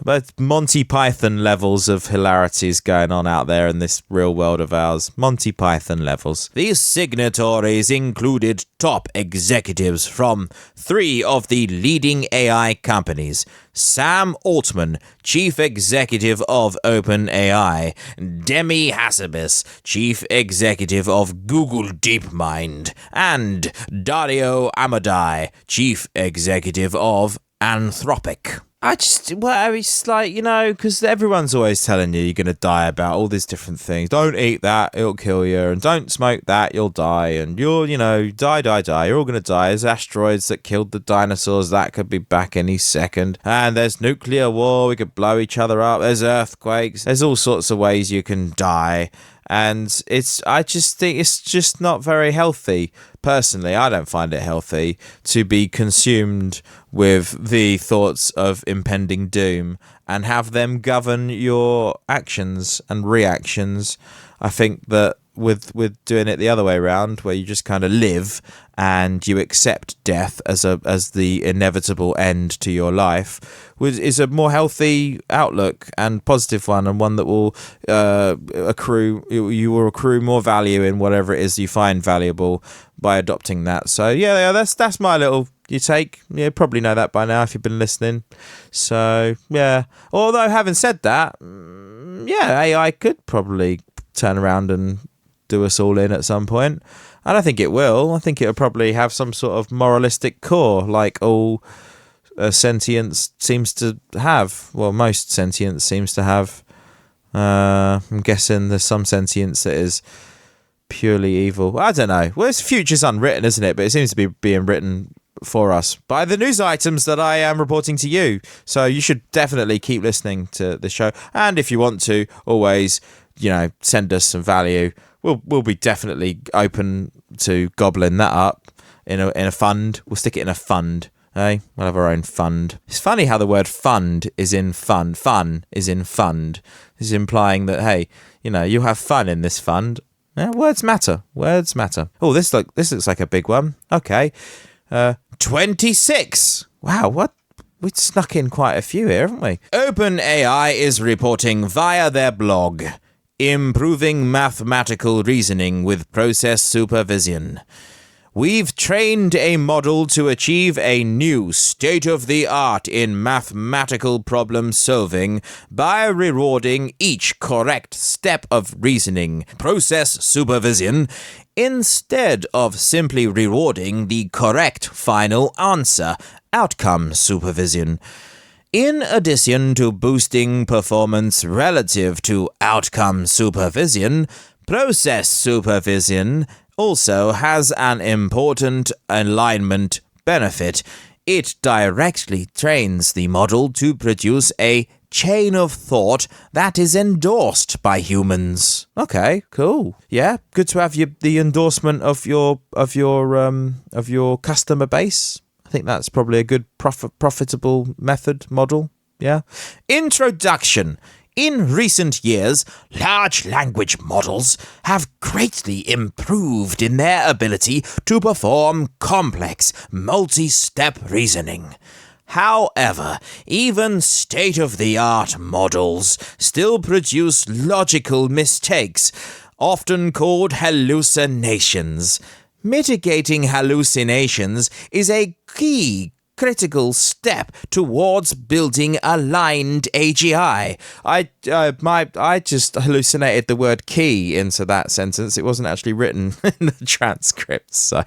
But Monty Python levels of hilarities going on out there in this real world of ours. Monty Python levels. These signatories included top executives from 3 of the leading AI companies. Sam Altman, Chief Executive of OpenAI, Demi Hassabis, Chief Executive of Google DeepMind, and Dario Amodei, Chief Executive of Anthropic. It's like, because everyone's always telling you you're going to die about all these different things. Don't eat that, it'll kill you. And don't smoke that, you'll die. And you'll, die. You're all going to die. There's asteroids that killed the dinosaurs. That could be back any second. And there's nuclear war. We could blow each other up. There's earthquakes. There's all sorts of ways you can die. And I just think it's just not very healthy. Personally, I don't find it healthy to be consumed with the thoughts of impending doom and have them govern your actions and reactions. I think that with doing it the other way around, where you just kind of live and you accept death as the inevitable end to your life, is a more healthy outlook and positive one, and one that will you will accrue more value in whatever it is you find valuable by adopting that. So yeah, that's my little take. You probably know that by now if you've been listening. So yeah, although having said that, AI could probably turn around and do us all in at some point. I don't think it will. I think it'll probably have some sort of moralistic core, like all sentience seems to have. Well, most sentience seems to have. I'm guessing there's some sentience that is purely evil. I don't know. Well, this future's unwritten, isn't it? But it seems to be being written for us by the news items that I am reporting to you. So you should definitely keep listening to the show. And if you want to, always, send us some value. We'll be definitely open to gobbling that up in a fund. We'll stick it in a fund. Hey, we'll have our own fund. It's funny how the word fund is in fun. Fun is in fund. This is implying that, hey, you'll have fun in this fund. Yeah, words matter. Words matter. Oh, this looks like a big one. Okay. 26. Wow, what? We snuck in quite a few here, haven't we? OpenAI is reporting via their blog, improving mathematical reasoning with process supervision. We've trained a model to achieve a new state-of-the-art in mathematical problem solving by rewarding each correct step of reasoning, process supervision, instead of simply rewarding the correct final answer, outcome supervision. In addition to boosting performance relative to outcome supervision, process supervision also has an important alignment benefit. It directly trains the model to produce a chain of thought that is endorsed by humans. Okay, cool. Yeah, good to have the endorsement of your customer base. I think that's probably a good profitable model. Yeah. Introduction. In recent years, large language models have greatly improved in their ability to perform complex, multi-step reasoning. However, even state-of-the-art models still produce logical mistakes, often called hallucinations. Mitigating hallucinations is a key critical step towards building aligned AGI. I just hallucinated the word key into that sentence. It wasn't actually written in the transcript, so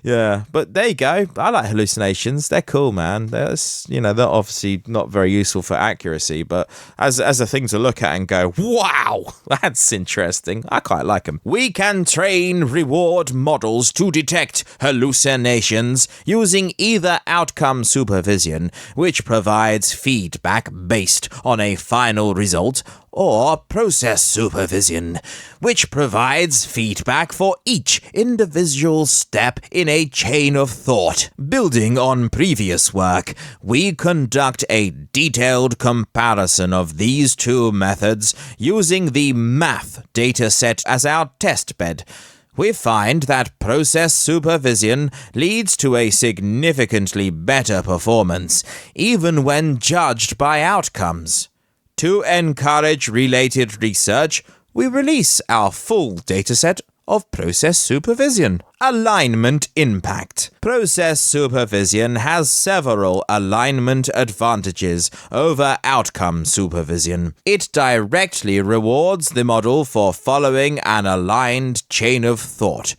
yeah, but there you go. I like hallucinations. They're cool, man. They're obviously not very useful for accuracy, but as a thing to look at and go, wow, that's interesting. I quite like them. We can train reward models to detect hallucinations using either outcome supervision, which provides feedback based on a final result, or process supervision, which provides feedback for each individual step in a chain of thought. Building on previous work, we conduct a detailed comparison of these two methods using the math dataset as our testbed. We find that process supervision leads to a significantly better performance, even when judged by outcomes. To encourage related research, we release our full dataset of process supervision. Alignment impact. Process supervision has several alignment advantages over outcome supervision. It directly rewards the model for following an aligned chain of thought.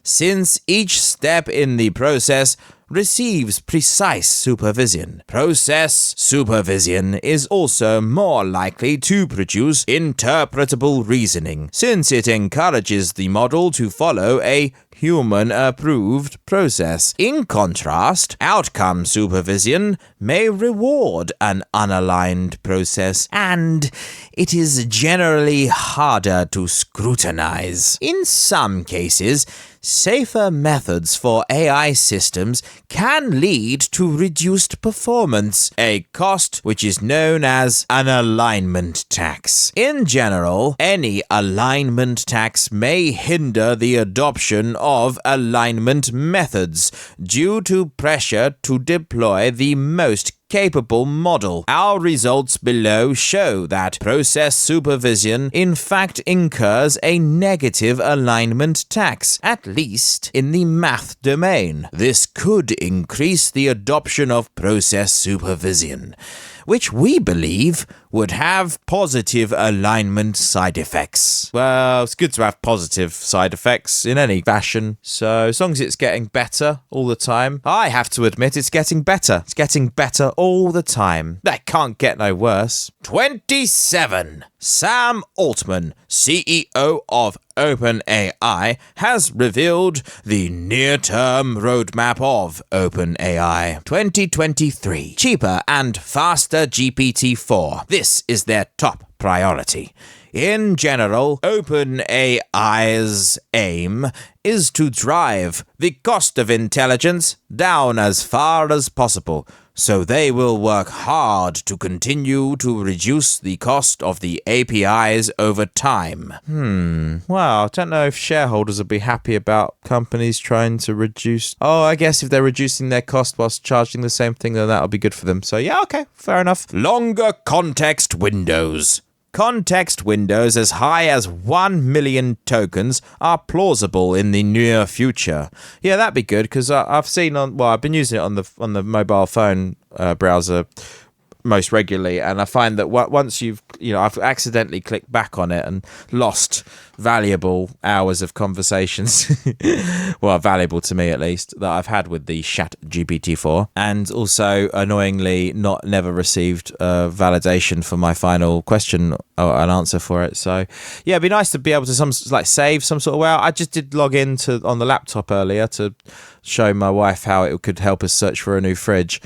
Since each step in the process receives precise supervision, process supervision is also more likely to produce interpretable reasoning, since it encourages the model to follow a human-approved process. In contrast, outcome supervision may reward an unaligned process, and it is generally harder to scrutinize. In some cases, safer methods for AI systems can lead to reduced performance, a cost which is known as an alignment tax. In general, any alignment tax may hinder the adoption of alignment methods due to pressure to deploy the most capable model. Our results below show that process supervision in fact incurs a negative alignment tax, at least in the math domain. This could increase the adoption of process supervision, which we believe would have positive alignment side effects. Well, it's good to have positive side effects in any fashion, so as long as it's getting better all the time. I have to admit it's getting better. It's getting better all the time. That can't get no worse. 27. Sam Altman, CEO of OpenAI, has revealed the near-term roadmap of OpenAI. 2023. Cheaper and faster GPT-4. This is their top priority. In general, OpenAI's aim is to drive the cost of intelligence down as far as possible, so they will work hard to continue to reduce the cost of the APIs over time. Well, I don't know if shareholders will be happy about companies trying to reduce... Oh, I guess if they're reducing their cost whilst charging the same thing, then that'll be good for them. So yeah, okay, fair enough. Longer context windows. context windows as high as 1 million tokens are plausible in the near future. Yeah, that'd be good, because I've been using it on the mobile phone browser most regularly, and I find that once I've accidentally clicked back on it and lost valuable hours of conversations, well, valuable to me at least, that I've had with the Chat GPT-4, and also annoyingly never received validation for my final question or an answer for it. So yeah, it'd be nice to be able to save some sort of way. I just did log in on the laptop earlier to show my wife how it could help us search for a new fridge.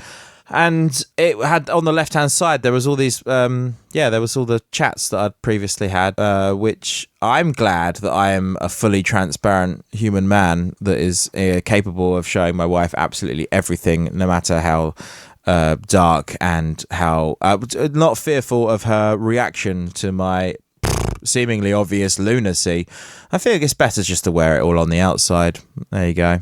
And it had, on the left-hand side, there was all these, there was all the chats that I'd previously had, which I'm glad that I am a fully transparent human man that is capable of showing my wife absolutely everything, no matter how dark, and how not fearful of her reaction to my seemingly obvious lunacy. I think it's better just to wear it all on the outside. There you go.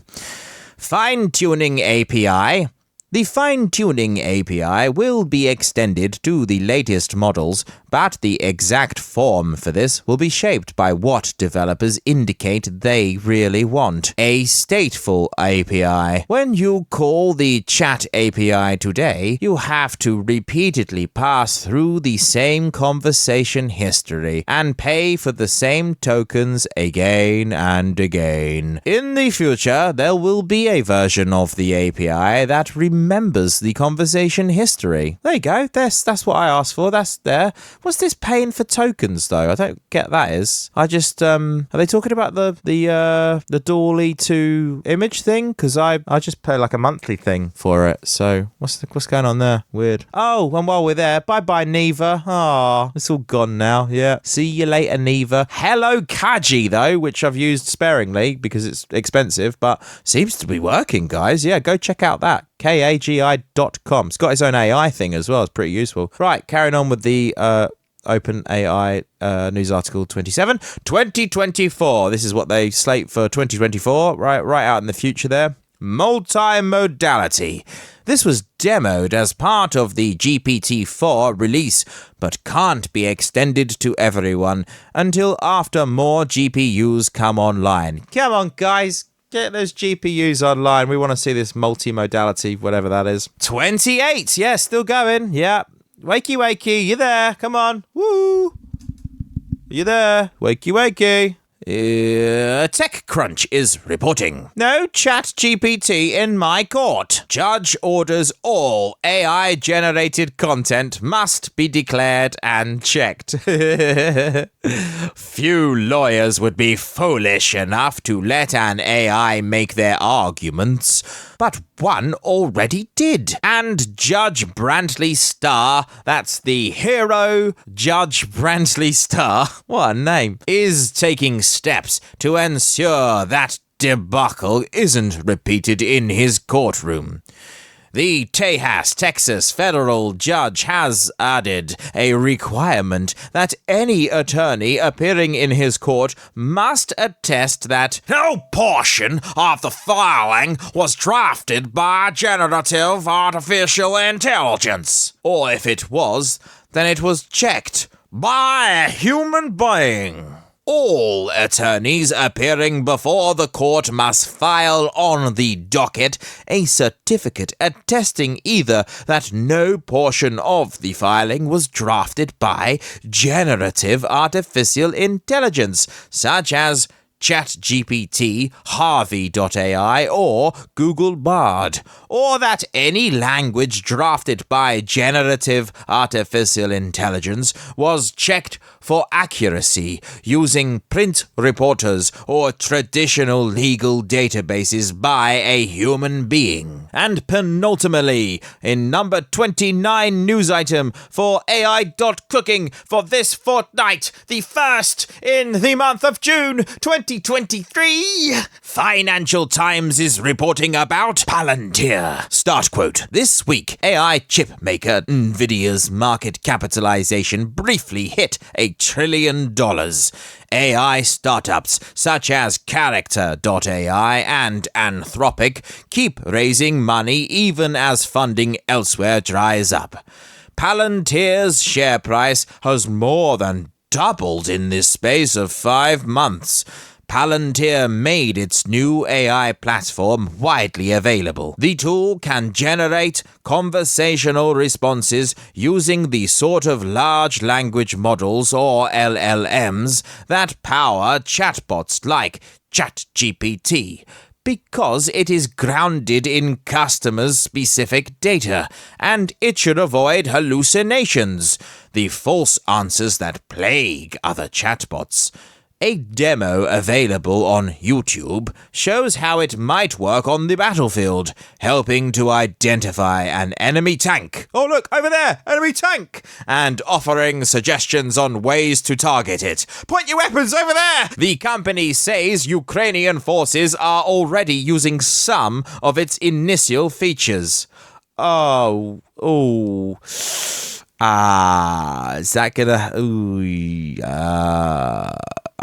Fine-tuning API. The fine-tuning API will be extended to the latest models, but the exact form for this will be shaped by what developers indicate they really want. A stateful API. When you call the Chat API today, you have to repeatedly pass through the same conversation history and pay for the same tokens again and again. In the future, there will be a version of the API that remembers the conversation history. There you go. That's what I asked for. That's there. What's this paying for tokens though? I don't get that. I just are they talking about the Dolly to image thing? Because I just pay like a monthly thing for it. So what's going on there? Weird. Oh, and while we're there, bye Neva. Ah, it's all gone now. Yeah. See you later, Neva. Hello Kaji though, which I've used sparingly because it's expensive, but seems to be working, guys. Yeah, go check out that. KAGI.com. It's got its own AI thing as well. It's pretty useful. Right, carrying on with the OpenAI news article 27. 2024. This is what they slate for 2024. Right out in the future there. Multimodality. This was demoed as part of the GPT-4 release, but can't be extended to everyone until after more GPUs come online. Come on, guys. Get those GPUs online. We want to see this multimodality, whatever that is. 28. Yeah, still going. Yeah. Wakey, you there? Come on. Woo. You there? Wakey. TechCrunch is reporting. No ChatGPT in my court. Judge orders all AI-generated content must be declared and checked. Few lawyers would be foolish enough to let an AI make their arguments, but one already did. And Judge Brantley Starr, that's the hero, Judge Brantley Starr, what a name, is taking steps to ensure that debacle isn't repeated in his courtroom. The Tejas, Texas federal judge has added a requirement that any attorney appearing in his court must attest that no portion of the filing was drafted by generative artificial intelligence. Or if it was, then it was checked by a human being. All attorneys appearing before the court must file on the docket a certificate attesting either that no portion of the filing was drafted by generative artificial intelligence, such as ChatGPT, Harvey.ai, or Google Bard, or that any language drafted by generative artificial intelligence was checked for accuracy using print reporters or traditional legal databases by a human being. And penultimately, in number 29 news item for ai.cooking for this fortnight, the first in the month of June 2023, Financial Times is reporting about Palantir. Start quote. This week, AI chip maker Nvidia's market capitalization briefly hit $1 trillion. AI startups such as Character.ai and Anthropic keep raising money even as funding elsewhere dries up. Palantir's share price has more than doubled in this space of 5 months. Palantir made its new AI platform widely available. The tool can generate conversational responses using the sort of large language models, or LLMs, that power chatbots like ChatGPT, because it is grounded in customers' specific data, and it should avoid hallucinations, the false answers that plague other chatbots. A demo available on YouTube shows how it might work on the battlefield, helping to identify an enemy tank. Oh, look, over there, enemy tank! And offering suggestions on ways to target it. Point your weapons over there! The company says Ukrainian forces are already using some of its initial features. Is that gonna...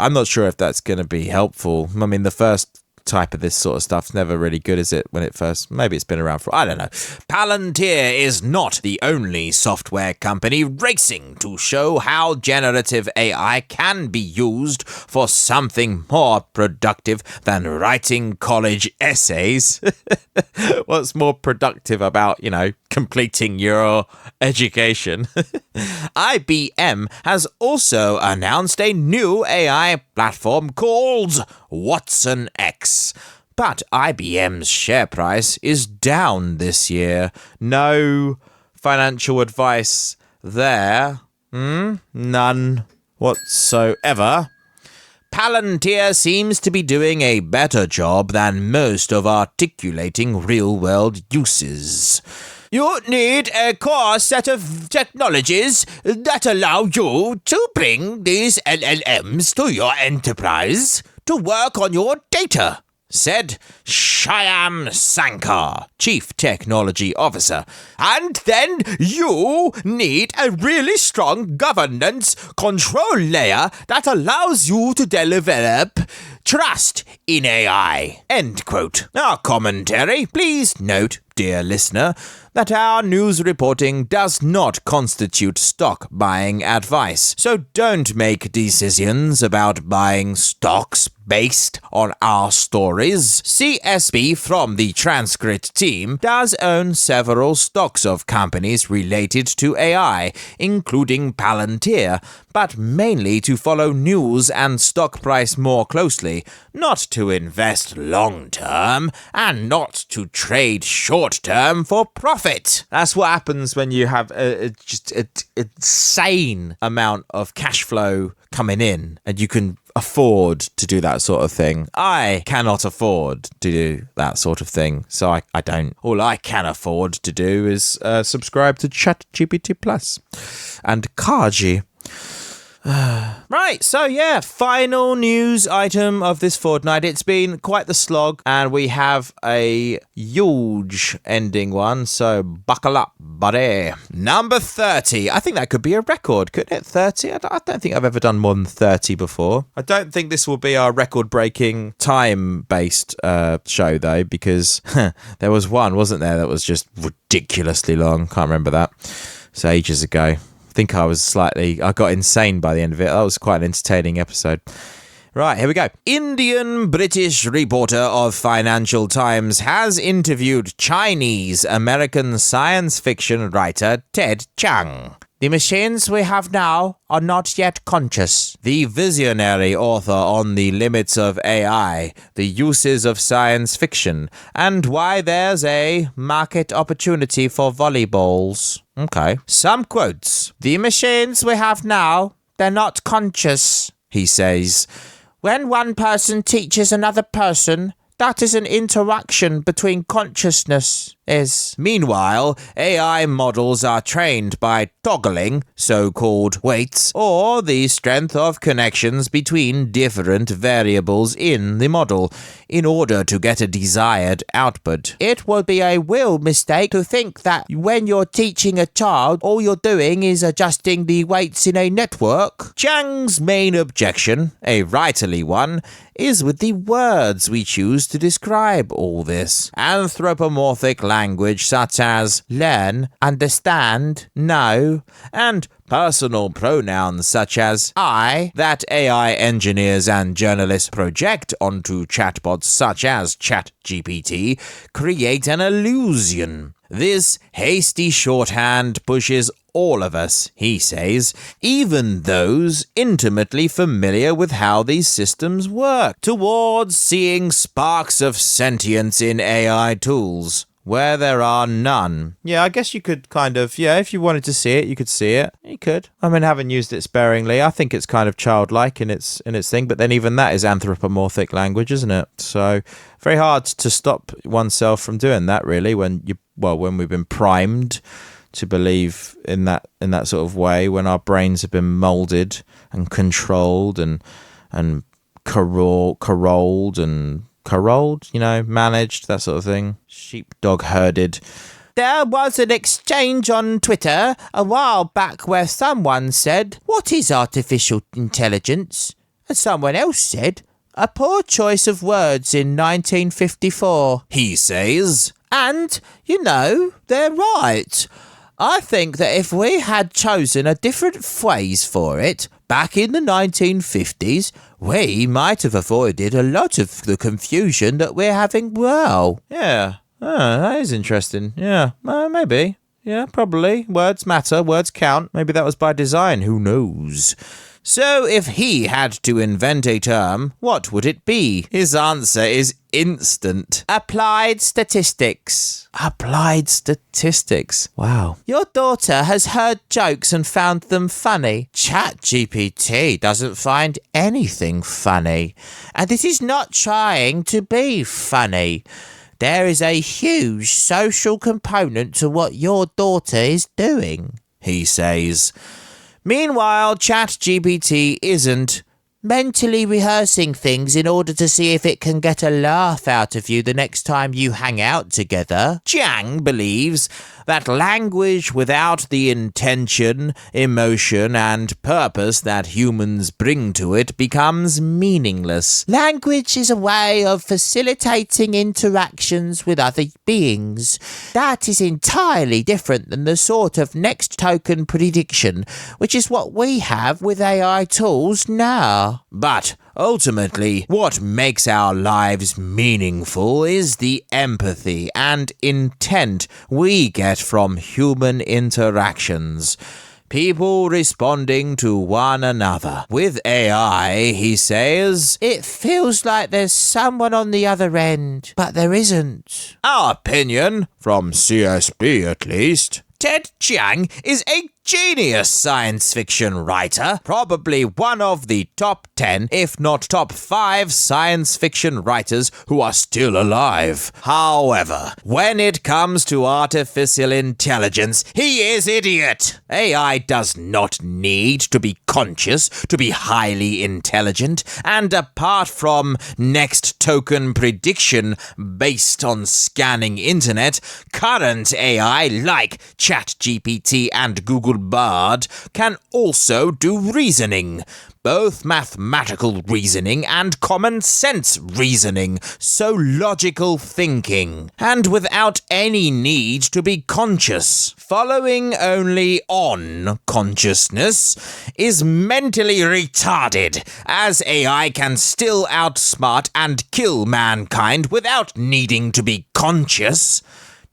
I'm not sure if that's going to be helpful. I mean, the first type of this sort of stuff's never really good, is it? When it first... Maybe it's been around for... I don't know. Palantir is not the only software company racing to show how generative AI can be used for something more productive than writing college essays. What's more productive about, completing your education? IBM has also announced a new AI platform called Watson X. But IBM's share price is down this year. No financial advice there. None whatsoever. Palantir seems to be doing a better job than most of articulating real-world uses. You need a core set of technologies that allow you to bring these LLMs to your enterprise to work on your data, said Shyam Sankar, Chief Technology Officer. And then you need a really strong governance control layer that allows you to develop trust in AI. End quote. Our commentary. Please note, dear listener, that our news reporting does not constitute stock buying advice, so don't make decisions about buying stocks based on our stories. CSB from the Transcript team does own several stocks of companies related to AI, including Palantir, but mainly to follow news and stock price more closely, not to invest long-term, and not to trade short-term for profit. That's what happens when you have just an insane amount of cash flow coming in, and you can afford to do that sort of thing. I cannot afford to do that sort of thing, so I don't. All I can afford to do is subscribe to ChatGPT Plus and Kaji. Right, so yeah, final news item of this fortnight. It's been quite the slog, and we have a huge ending one, so buckle up, buddy. Number 30. I think that could be a record, couldn't it? 30? I don't think I've ever done more than 30 before. I don't think this will be our record-breaking time-based show, though, because there was one, wasn't there, that was just ridiculously long. Can't remember that. It's ages ago. I think I got insane by the end of it. That was quite an entertaining episode. Right, here we go. Indian-British reporter of Financial Times has interviewed Chinese-American science fiction writer Ted Chiang. The machines we have now are not yet conscious. The visionary author on the limits of AI, the uses of science fiction, and why there's a market opportunity for volleyballs. Okay. Some quotes. The machines we have now, they're not conscious, he says. When one person teaches another person, that is an interaction between consciousnesses. Meanwhile, AI models are trained by toggling so-called weights or the strength of connections between different variables in the model in order to get a desired output. It would be a real mistake to think that when you're teaching a child, all you're doing is adjusting the weights in a network. Chiang's main objection, a writerly one, is with the words we choose to describe all this. Anthropomorphic language such as learn, understand, know, and personal pronouns such as I that AI engineers and journalists project onto chatbots such as ChatGPT create an illusion. This hasty shorthand pushes all of us, he says, even those intimately familiar with how these systems work, towards seeing sparks of sentience in AI tools, where there are none. Yeah, I guess you could kind of, if you wanted to see it, you could see it. You could. I mean, haven't used it sparingly. I think it's kind of childlike in its thing, but then even that is anthropomorphic language, isn't it? So very hard to stop oneself from doing that, really, when we've been primed to believe in that sort of way, when our brains have been molded and controlled and corrolled, managed, that sort of thing. Sheepdog herded. There was an exchange on Twitter a while back where someone said, "What is artificial intelligence?" And someone else said, "A poor choice of words in 1954, he says. And, they're right. I think that if we had chosen a different phrase for it back in the 1950s, we might have avoided a lot of the confusion that we're having now. Yeah, that is interesting. Yeah, maybe. Yeah, probably. Words matter, words count. Maybe that was by design, who knows? So if he had to invent a term, what would it be? His answer is instant. Applied statistics. Applied statistics. Wow. Your daughter has heard jokes and found them funny. ChatGPT doesn't find anything funny. And it is not trying to be funny. There is a huge social component to what your daughter is doing, he says. Meanwhile, ChatGPT isn't mentally rehearsing things in order to see if it can get a laugh out of you the next time you hang out together. Jiang believes that language without the intention, emotion, and purpose that humans bring to it becomes meaningless. Language is a way of facilitating interactions with other beings. That is entirely different than the sort of next token prediction, which is what we have with AI tools now. But ultimately, what makes our lives meaningful is the empathy and intent we get from human interactions. People responding to one another. With AI, he says, it feels like there's someone on the other end, but there isn't. Our opinion, from CSB at least, Ted Chiang is a genius science fiction writer, probably one of the top 10, if not top 5 science fiction writers who are still alive. However, when it comes to artificial intelligence, he is idiot. AI does not need to be conscious to be highly intelligent, and apart from next token prediction based on scanning internet, current AI like ChatGPT and Google Bard can also do reasoning, both mathematical reasoning and common sense reasoning, so logical thinking, and without any need to be conscious. Following only on consciousness is mentally retarded, as AI can still outsmart and kill mankind without needing to be conscious.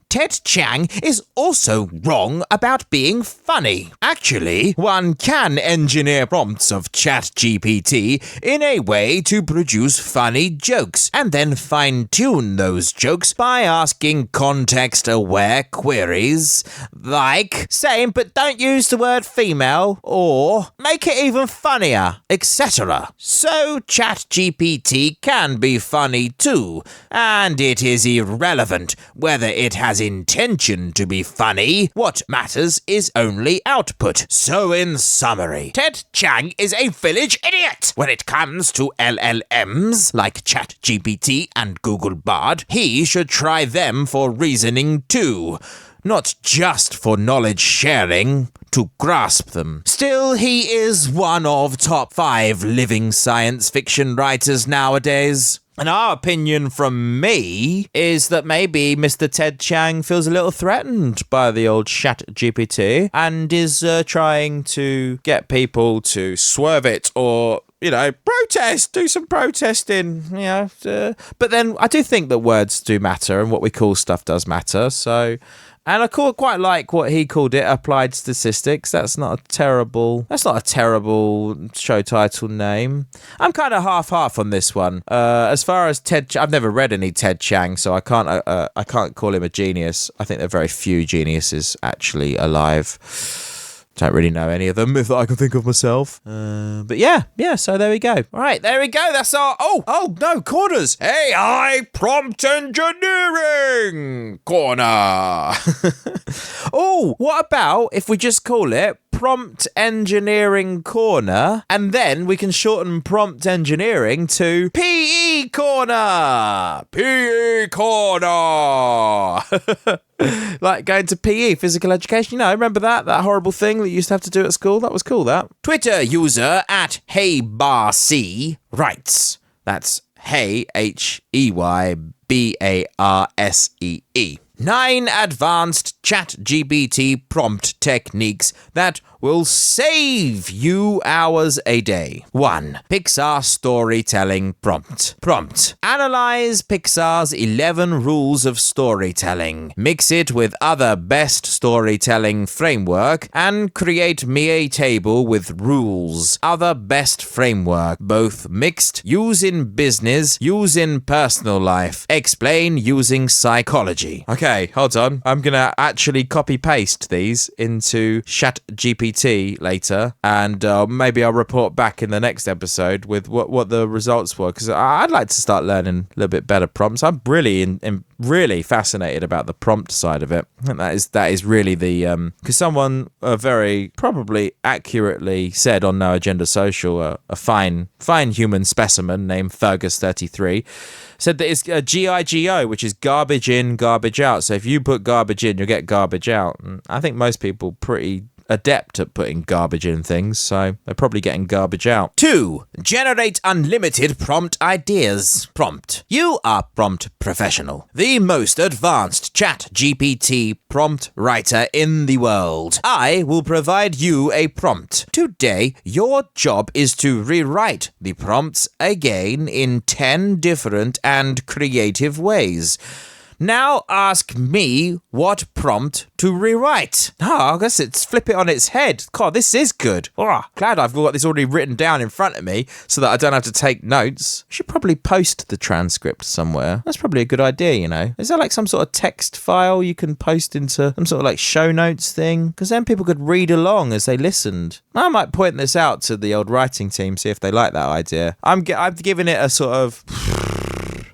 Ted Chiang is also wrong about being funny. Actually, one can engineer prompts of ChatGPT in a way to produce funny jokes, and then fine-tune those jokes by asking context-aware queries like, same but don't use the word female, or make it even funnier, etc. So ChatGPT can be funny too, and it is irrelevant whether it has intention to be funny. What matters is only output. So in summary, Ted Chiang is a village idiot. When it comes to LLMs like ChatGPT and Google Bard, he should try them for reasoning too, not just for knowledge sharing to grasp them. Still, he is one of top 5 living science fiction writers nowadays. And our opinion from me is that maybe Mr. Ted Chiang feels a little threatened by the old ChatGPT and is trying to get people to swerve it or, protest, do some protesting, But then I do think that words do matter and what we call stuff does matter. So, and I quite like what he called it, applied statistics. That's not a terrible show title name. I'm kind of half on this one. As far as I've never read any Ted Chiang, so I can't call him a genius. I think there are very few geniuses actually alive. Don't really know any of them, if I can think of myself. But yeah, so there we go. All right, there we go. That's our... Oh, no, corners. AI Prompt Engineering Corner. Oh, what about if we just call it Prompt Engineering Corner, and then we can shorten Prompt Engineering to PE Corner. PE Corner. Like going to PE, physical education. Remember that horrible thing that you used to have to do at school? That was cool, that. Twitter user at HeyBarC writes. That's Hey, HeyBarSee. 9 advanced ChatGPT prompt techniques that will save you hours a day. 1. Pixar storytelling prompt. Prompt. Analyze Pixar's 11 rules of storytelling. Mix it with other best storytelling framework and create me a table with rules. Other best framework. Both mixed. Use in business. Use in personal life. Explain using psychology. Okay, hold on. I'm gonna actually copy-paste these into ChatGPT later, and maybe I'll report back in the next episode with what the results were, because I'd like to start learning a little bit better prompts. I'm really really fascinated about the prompt side of it. And that is really the because someone very probably accurately said on No Agenda Social, a fine human specimen named Fergus33 said that it's GIGO, which is garbage in, garbage out. So if you put garbage in, you'll get garbage out. And I think most people pretty adept at putting garbage in things, so they're probably getting garbage out. 2. Generate unlimited prompt ideas. Prompt. You are prompt professional. The most advanced ChatGPT prompt writer in the world. I will provide you a prompt. Today, your job is to rewrite the prompts again in 10 different and creative ways. Now ask me what prompt to rewrite. I guess it's flip it on its head. God, this is good. Glad I've got this already written down in front of me so that I don't have to take notes. I should probably post the transcript somewhere. That's probably a good idea, Is there like some sort of text file you can post into some sort of like show notes thing? Because then people could read along as they listened. I might point this out to the old writing team, see if they like that idea. I'm giving it a sort of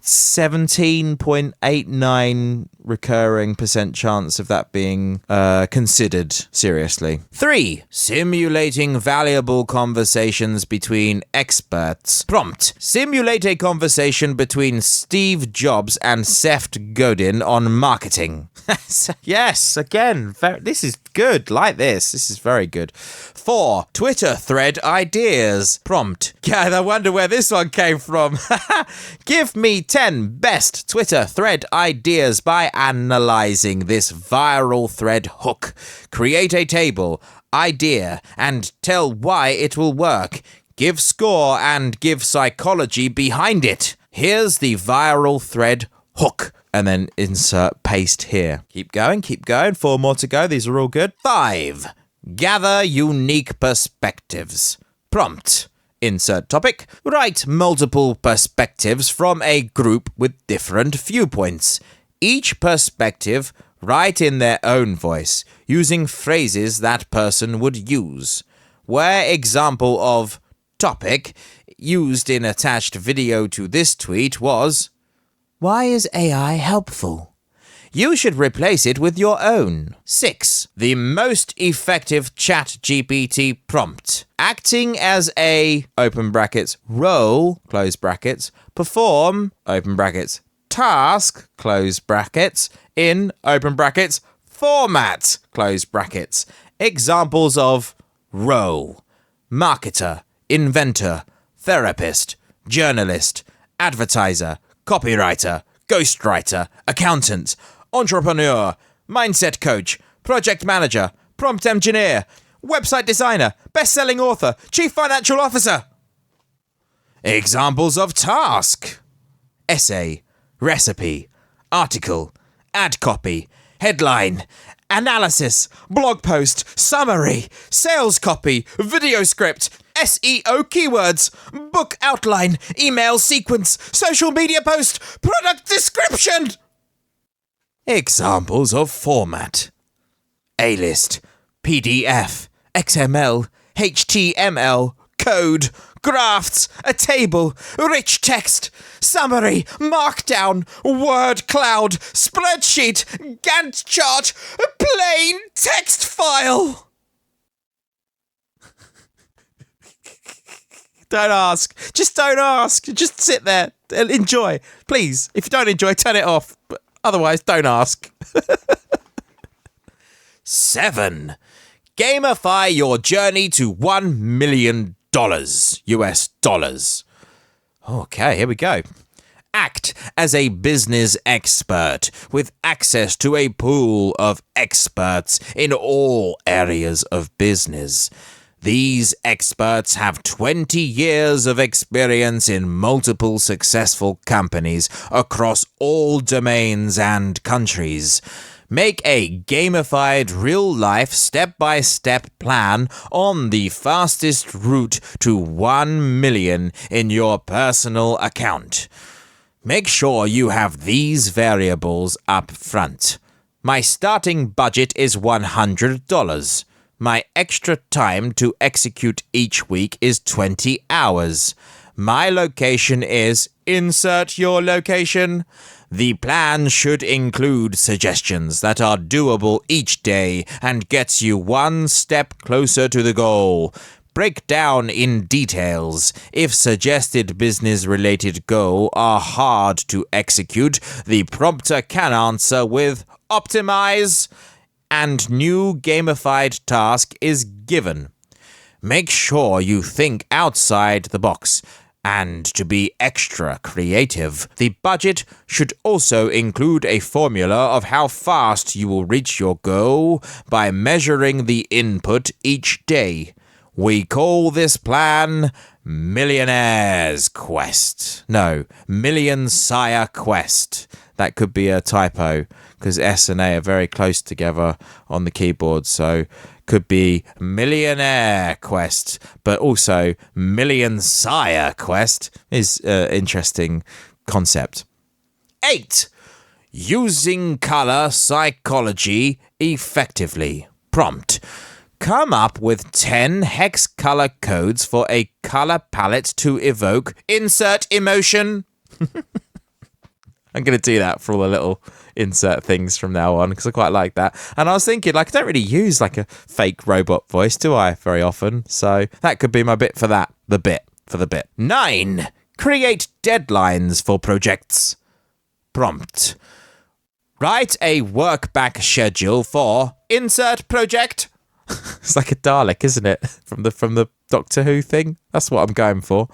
17.89 recurring % chance of that being considered seriously. 3. Simulating valuable conversations between experts. Prompt. Simulate a conversation between Steve Jobs and Seth Godin on marketing. Yes, again, this is good. Like this. This is very good. 4. Twitter thread ideas. Prompt. God, I wonder where this one came from. Give me 10 best Twitter thread ideas by analyzing this viral thread hook. Create a table, idea, and tell why it will work. Give score and give psychology behind it. Here's the viral thread hook. And then insert paste here. Keep going. 4 more to go. These are all good. 5. Gather unique perspectives. Prompt. Insert topic. Write multiple perspectives from a group with different viewpoints. Each perspective write in their own voice, using phrases that person would use. Where example of topic used in attached video to this tweet was, why is AI helpful? You should replace it with your own. 6. The most effective ChatGPT prompt. Acting as a, open brackets, role, close brackets, perform, open brackets, task, close brackets, in, open brackets, format, close brackets. Examples of role. Marketer, inventor, therapist, journalist, advertiser, copywriter, ghostwriter, accountant, entrepreneur, mindset coach, project manager, prompt engineer, website designer, best-selling author, chief financial officer. Examples of task: essay, recipe, article, ad copy, headline, analysis, blog post, summary, sales copy, video script, SEO keywords, book outline, email sequence, social media post, product description. Examples of format: A-list, PDF, XML, HTML, code, graphs, a table, rich text, summary, markdown, word cloud, spreadsheet, Gantt chart, plain text file. Don't ask. Just don't ask. Just sit there and enjoy. Please, if you don't enjoy, turn it off. But otherwise, don't ask. 7. Gamify your journey to $1 million US dollars. Okay, here we go. Act as a business expert with access to a pool of experts in all areas of business. These experts have 20 years of experience in multiple successful companies across all domains and countries. Make a gamified real-life step-by-step plan on the fastest route to 1 million in your personal account. Make sure you have these variables up front. My starting budget is $100. My extra time to execute each week is 20 hours. My location is insert your location. The plan should include suggestions that are doable each day and gets you one step closer to the goal. Break down in details. If suggested business-related goals are hard to execute, the prompter can answer with optimize, and new gamified task is given. Make sure you think outside the box. And to be extra creative, the budget should also include a formula of how fast you will reach your goal by measuring the input each day. We call this plan Millionaire's Quest. No, Million Sire Quest. That could be a typo because S and A are very close together on the keyboard, so could be Millionaire Quest, but also Million Sire Quest is an interesting concept. 8. Using color psychology effectively. Prompt: come up with 10 hex color codes for a color palette to evoke insert emotion. I'm going to do that for all the little insert things from now on because I quite like that. And I was thinking, I don't really use a fake robot voice, do I, very often? So that could be my bit for that. The bit. 9. Create deadlines for projects. Prompt: write a work-back schedule for insert project. It's like a Dalek, isn't it? From the Doctor Who thing. That's what I'm going for.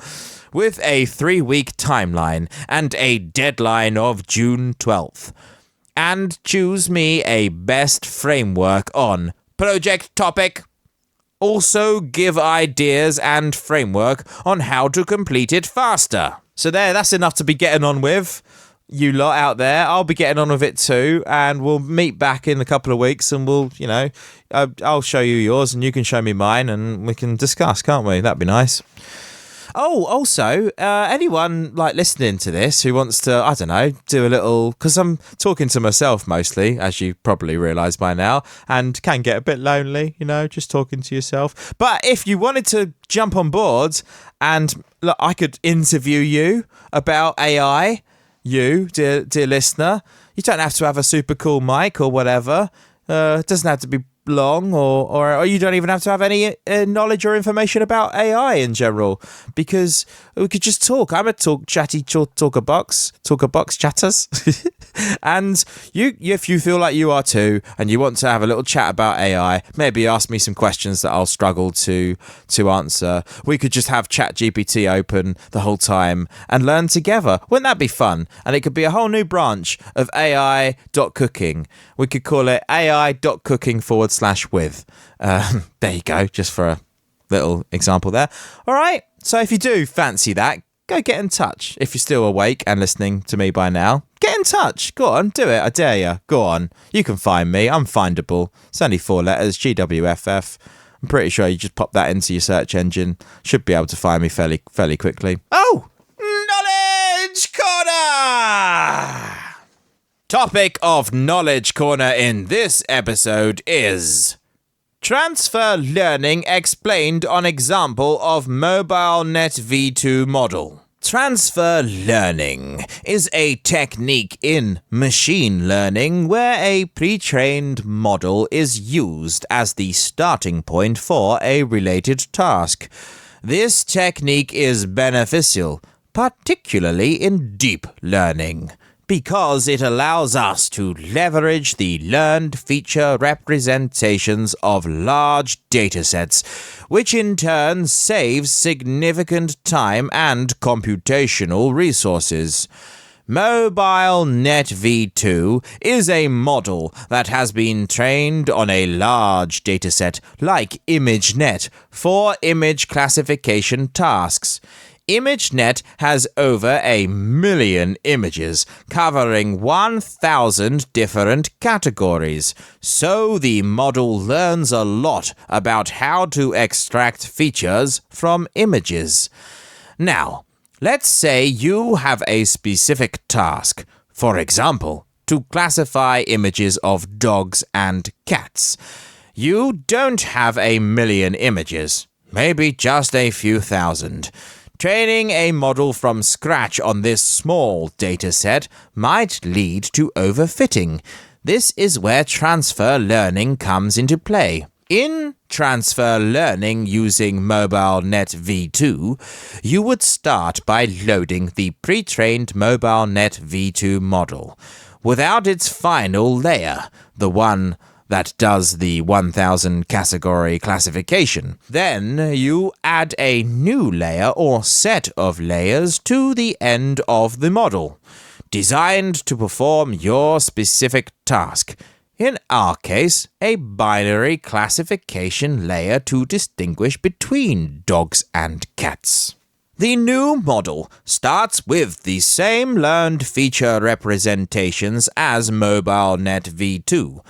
With a 3-week timeline and a deadline of June 12th. And choose me a best framework on project topic. Also give ideas and framework on how to complete it faster. So that's enough to be getting on with. You lot out there, I'll be getting on with it too, and we'll meet back in a couple of weeks and we'll, I'll show you yours and you can show me mine and we can discuss, can't we? That'd be nice. Oh, also, anyone listening to this who wants to, do a little, because I'm talking to myself mostly, as you probably realise by now, and can get a bit lonely, just talking to yourself. But if you wanted to jump on board and I could interview you about AI, you, dear listener, you don't have to have a super cool mic or whatever. It doesn't have to be long, or you don't even have to have any knowledge or information about AI in general, because we could just talk. I'm a talker box chatters. And if you feel like you are too, and you want to have a little chat about AI, maybe ask me some questions that I'll struggle to answer. We could just have ChatGPT open the whole time and learn together. Wouldn't that be fun? And it could be a whole new branch of ai.cooking. We could call it ai.cooking/with. There you go, just for a little example there. All right, so if you do fancy that, go get in touch. If you're still awake and listening to me by now, get in touch. Go on, do it. I dare you. Go on. You can find me. I'm findable. It's only 4 letters, GWFF. I'm pretty sure you just pop that into your search engine. Should be able to find me fairly quickly. Oh, Knowledge Corner! Topic of Knowledge Corner in this episode is transfer learning explained on example of MobileNet V2 model. Transfer learning is a technique in machine learning where a pre-trained model is used as the starting point for a related task. This technique is beneficial, particularly in deep learning, because it allows us to leverage the learned feature representations of large datasets, which in turn saves significant time and computational resources. MobileNet V2 is a model that has been trained on a large dataset like ImageNet for image classification tasks. ImageNet has over 1 million images covering 1,000 different categories, so the model learns a lot about how to extract features from images. Now, let's say you have a specific task, for example, to classify images of dogs and cats. You don't have 1 million images, maybe just a few thousand. Training a model from scratch on this small dataset might lead to overfitting. This is where transfer learning comes into play. In transfer learning using MobileNet V2, you would start by loading the pre-trained MobileNet V2 model without its final layer, the one that does the 1,000 category classification. Then you add a new layer or set of layers to the end of the model, designed to perform your specific task. In our case, a binary classification layer to distinguish between dogs and cats. The new model starts with the same learned feature representations as MobileNet V2,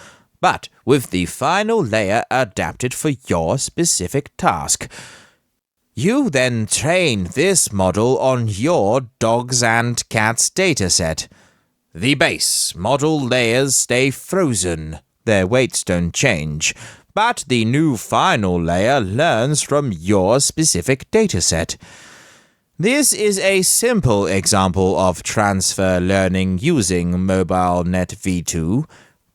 but with the final layer adapted for your specific task. You then train this model on your dogs and cats dataset. The base model layers stay frozen, their weights don't change, but the new final layer learns from your specific dataset. This is a simple example of transfer learning using MobileNet V2.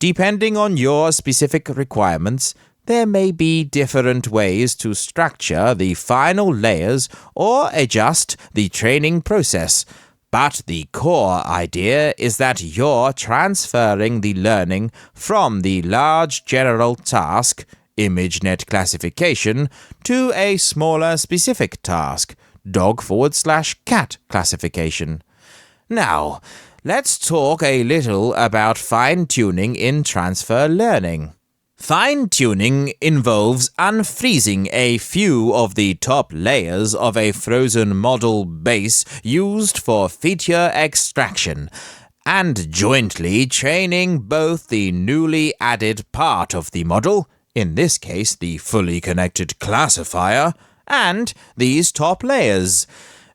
Depending on your specific requirements, there may be different ways to structure the final layers or adjust the training process, but the core idea is that you're transferring the learning from the large general task, ImageNet classification, to a smaller specific task, dog/cat classification. Now, let's talk a little about fine-tuning in transfer learning. Fine-tuning involves unfreezing a few of the top layers of a frozen model base used for feature extraction, and jointly training both the newly added part of the model, in this case the fully connected classifier, and these top layers.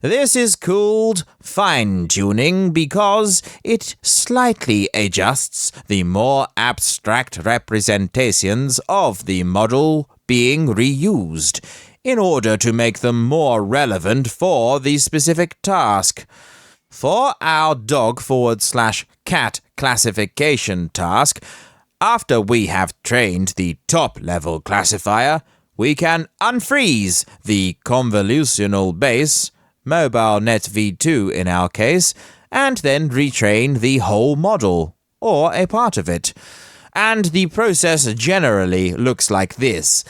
This is called fine-tuning because it slightly adjusts the more abstract representations of the model being reused in order to make them more relevant for the specific task. For our dog/cat classification task, After we have trained the top-level classifier, we can unfreeze the convolutional base, MobileNet v2 in our case, and then retrain the whole model, or a part of it. And the process generally looks like this.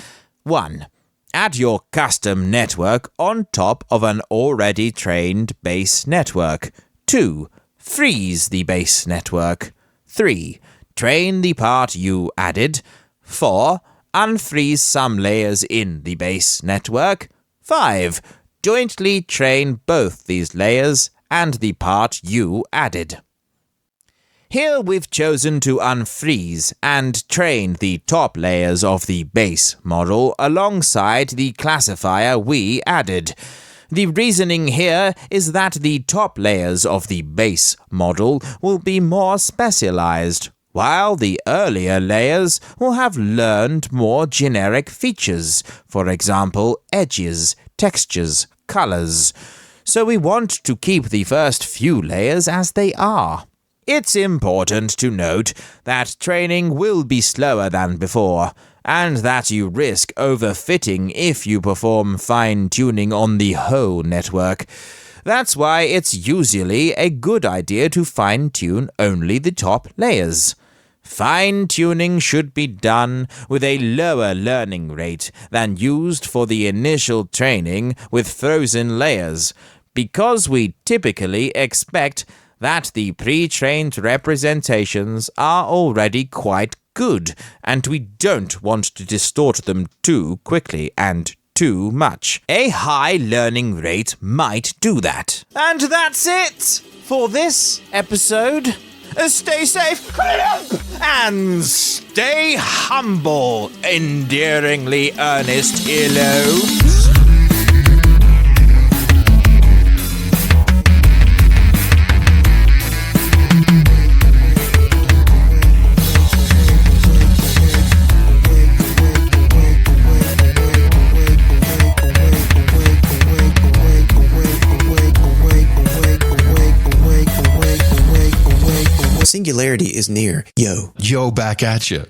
1. Add your custom network on top of an already trained base network. 2. Freeze the base network. 3. Train the part you added. 4. Unfreeze some layers in the base network. 5. Jointly train both these layers and the part you added. Here we've chosen to unfreeze and train the top layers of the base model alongside the classifier we added. The reasoning here is that the top layers of the base model will be more specialized, while the earlier layers will have learned more generic features, for example, edges, textures, colors. So we want to keep the first few layers as they are. It's important to note that training will be slower than before, and that you risk overfitting if you perform fine-tuning on the whole network. That's why it's usually a good idea to fine-tune only the top layers. Fine-tuning should be done with a lower learning rate than used for the initial training with frozen layers, because we typically expect that the pre-trained representations are already quite good, and we don't want to distort them too quickly and too much. A high learning rate might do that. And that's it for this episode. Stay safe and stay humble, endearingly earnest earlobes.
Singularity is near. Yo,
back at you.